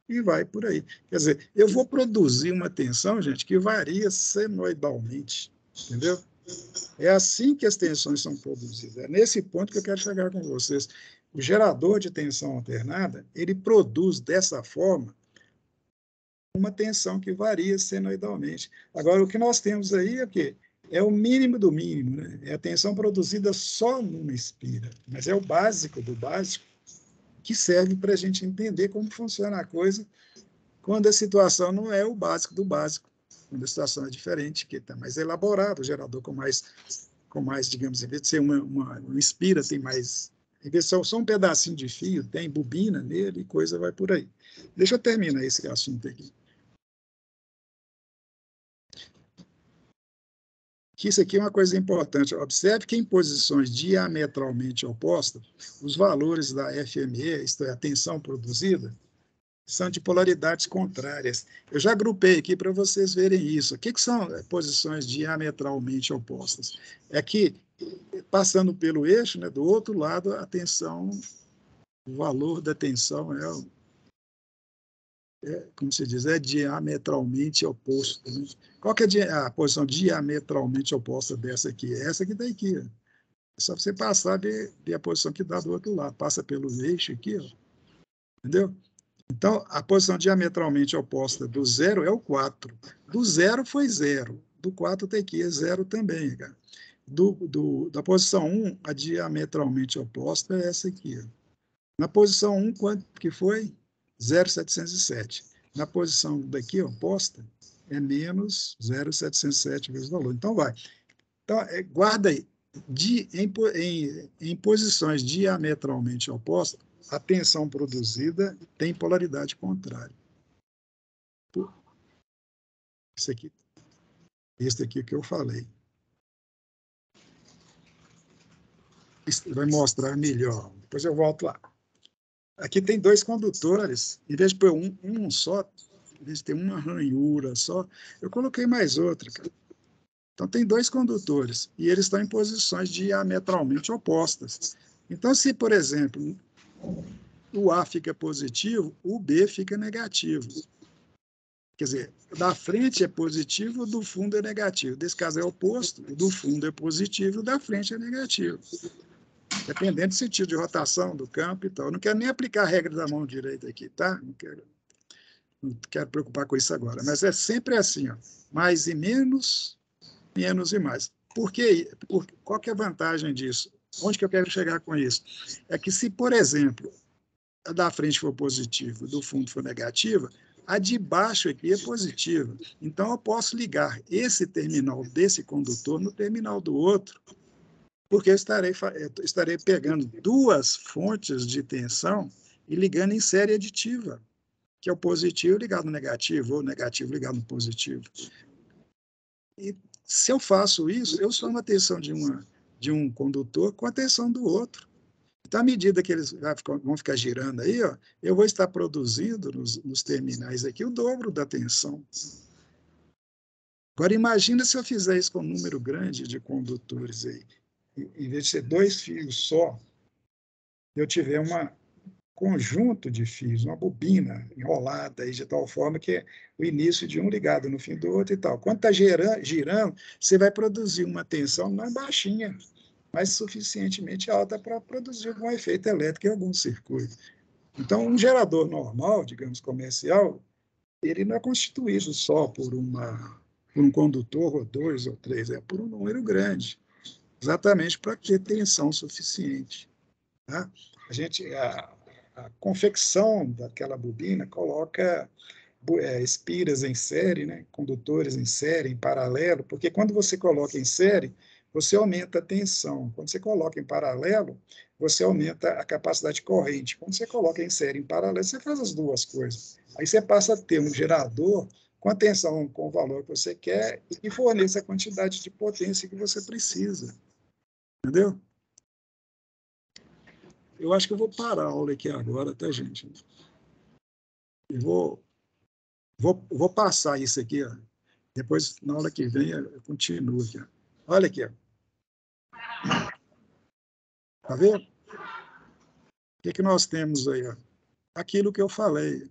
Speaker 1: E vai por aí. Quer dizer, eu vou produzir uma tensão, gente, que varia senoidalmente, entendeu? É assim que as tensões são produzidas. É nesse ponto que eu quero chegar com vocês. O gerador de tensão alternada, ele produz dessa forma uma tensão que varia senoidalmente. Agora, o que nós temos aí é o quê? É o mínimo do mínimo, né? É a tensão produzida só numa espira, mas é o básico do básico que serve para a gente entender como funciona a coisa quando a situação não é o básico do básico, quando a situação é diferente, que está mais elaborado, o gerador com mais, digamos, em vez de ser uma espira, tem mais. Em vez de ser só um pedacinho de fio, tem bobina nele e coisa vai por aí. Deixa eu terminar esse assunto aqui. Que isso aqui é uma coisa importante. Observe que em posições diametralmente opostas, os valores da FME, isto é, a tensão produzida, são de polaridades contrárias. Eu já agrupei aqui para vocês verem isso. O que são posições diametralmente opostas? É que, passando pelo eixo, né, do outro lado, a tensão, o valor da tensão como se diz, é diametralmente oposto. Né? Qual que é a posição diametralmente oposta dessa aqui? É essa que está aqui. Ó. É só você passar e ver a posição que dá do outro lado. Passa pelo eixo aqui, ó. Entendeu? Então, a posição diametralmente oposta do zero é o 4. Do zero foi zero. Do 4 tem aqui, é zero também. Cara. Da posição 1, a diametralmente oposta é essa aqui. Ó. Na posição 1, quanto que foi? 0,707. Na posição daqui, oposta, é menos 0,707 vezes o valor. Então, vai. Então, guarda aí. Em posições diametralmente opostas, a tensão produzida tem polaridade contrária. Esse aqui que eu falei. Isso vai mostrar melhor. Depois eu volto lá. Aqui tem dois condutores. Em vez de pôr um só, em vez de ter uma ranhura só, eu coloquei mais outra. Então, tem dois condutores. E eles estão em posições diametralmente opostas. Então, se, por exemplo, o A fica positivo, o B fica negativo. Quer dizer, da frente é positivo, o do fundo é negativo. Nesse caso é oposto, o do fundo é positivo, o da frente é negativo. Dependendo do sentido de rotação do campo e tal. Eu não quero nem aplicar a regra da mão direita aqui, tá? Não quero preocupar com isso agora. Mas é sempre assim, ó. Mais e menos, menos e mais. Qual que é a vantagem disso? Onde que eu quero chegar com isso? É que se, por exemplo, a da frente for positiva, do fundo for negativa, a de baixo aqui é positiva. Então, eu posso ligar esse terminal desse condutor no terminal do outro, porque eu estarei pegando duas fontes de tensão e ligando em série aditiva, que é o positivo ligado no negativo, ou o negativo ligado no positivo. E se eu faço isso, eu somo a tensão de uma de um condutor com a tensão do outro. Então, à medida que eles vão ficar girando aí, ó, eu vou estar produzindo nos terminais aqui o dobro da tensão. Agora, imagina se eu fizer isso com um número grande de condutores aí. Em vez de ser 2 fios só, eu tiver um conjunto de fios, uma bobina enrolada aí de tal forma que é o início de um ligado no fim do outro e tal. Quando está girando, você vai produzir uma tensão não baixinha, mas suficientemente alta para produzir algum efeito elétrico em algum circuito. Então, um gerador normal, digamos, comercial, ele não é constituído só por um condutor, ou 2 ou 3, é por um número grande, exatamente para ter tensão suficiente. Tá? A confecção daquela bobina coloca espiras em série, né? Condutores em série, em paralelo, porque quando você coloca em série, você aumenta a tensão. Quando você coloca em paralelo, você aumenta a capacidade de corrente. Quando você coloca em série, em paralelo, você faz as duas coisas. Aí você passa a ter um gerador com a tensão, com o valor que você quer e que forneça a quantidade de potência que você precisa. Entendeu? Eu acho que eu vou parar a aula aqui agora, tá, gente? Eu vou passar isso aqui, ó. Depois, na aula que vem, eu continuo aqui. Ó. Olha aqui. Ó. Tá vendo? O que nós temos aí? Ó? Aquilo que eu falei.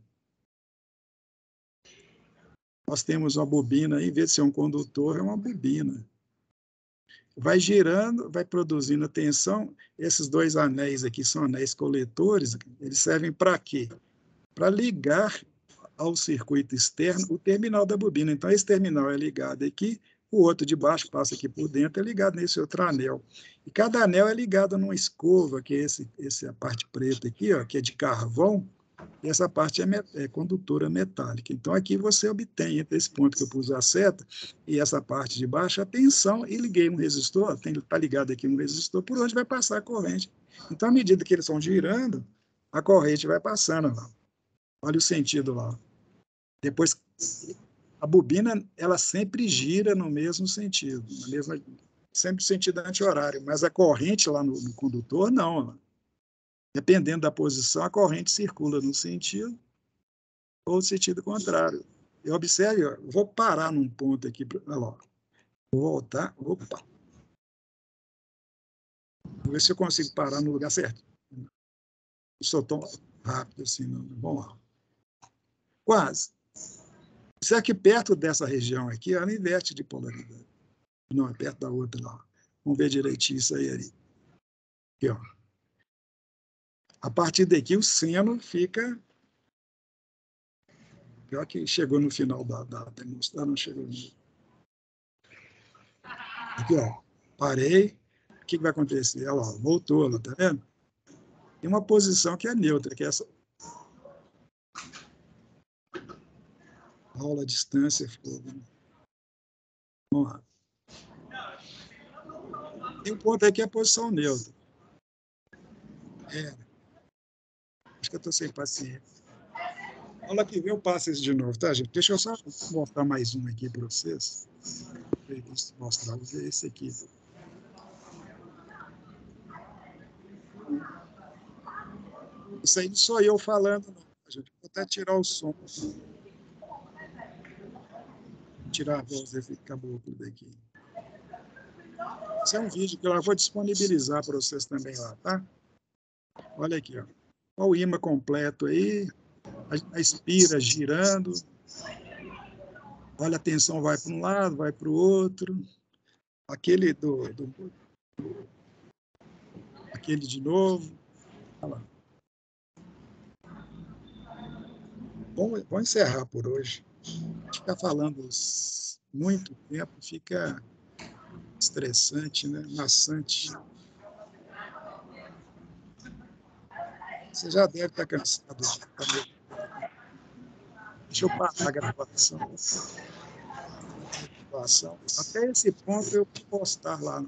Speaker 1: Nós temos uma bobina, em vez de ser um condutor, é uma bobina. Vai girando, vai produzindo tensão. Esses 2 anéis aqui são anéis coletores. Eles servem para quê? Para ligar ao circuito externo o terminal da bobina. Então, esse terminal é ligado aqui, o outro de baixo passa aqui por dentro, é ligado nesse outro anel. E cada anel é ligado numa escova, que é a parte preta aqui, ó, que é de carvão, e essa parte é condutora metálica. Então, aqui você obtém, entre esse ponto que eu pus a seta e essa parte de baixo, a tensão, e liguei um resistor, está ligado aqui um resistor, por onde vai passar a corrente. Então, à medida que eles estão girando, a corrente vai passando lá. Olha o sentido lá. Depois, a bobina, ela sempre gira no mesmo sentido, sempre no sentido anti-horário, mas a corrente lá no condutor, não. Dependendo da posição, a corrente circula no sentido ou no sentido contrário. E observe, ó, vou parar num ponto aqui, olha lá, vou voltar, opa. Vou ver se eu consigo parar no lugar certo. Não sou tão rápido assim, não. Vamos lá. Quase. Isso aqui perto dessa região aqui, ela inverte de polaridade. Não, é perto da outra lá. Vamos ver direitinho isso aí. Aqui, ó. A partir daqui, o seno fica... Pior que chegou no final da demonstração, não chegou. Aqui, ó. Parei. O que vai acontecer? Olha lá, voltou, ela, tá vendo? Tem uma posição que é neutra, que é essa. Aula à distância. Vamos lá. Tem um ponto aí que é a posição neutra. Acho que eu estou sem paciência. Aula que vem eu passo isso de novo, tá, gente? Deixa eu só mostrar mais um aqui para vocês. Deixa eu mostrar, vou ver esse aqui. Isso aí não sou eu falando, não, gente. Vou até tirar o som. Tirar a voz desse caboclo daqui. Esse é um vídeo que eu vou disponibilizar para vocês também lá, tá? Olha aqui, ó. Olha o imã completo aí, a espira girando. Olha, a tensão vai para um lado, vai para o outro. Aquele aquele de novo. Olha lá. Vou encerrar por hoje. Ficar falando muito tempo fica estressante, né? Maçante. Você já deve estar cansado de ficar. Deixa eu parar a gravação. Até esse ponto eu vou postar lá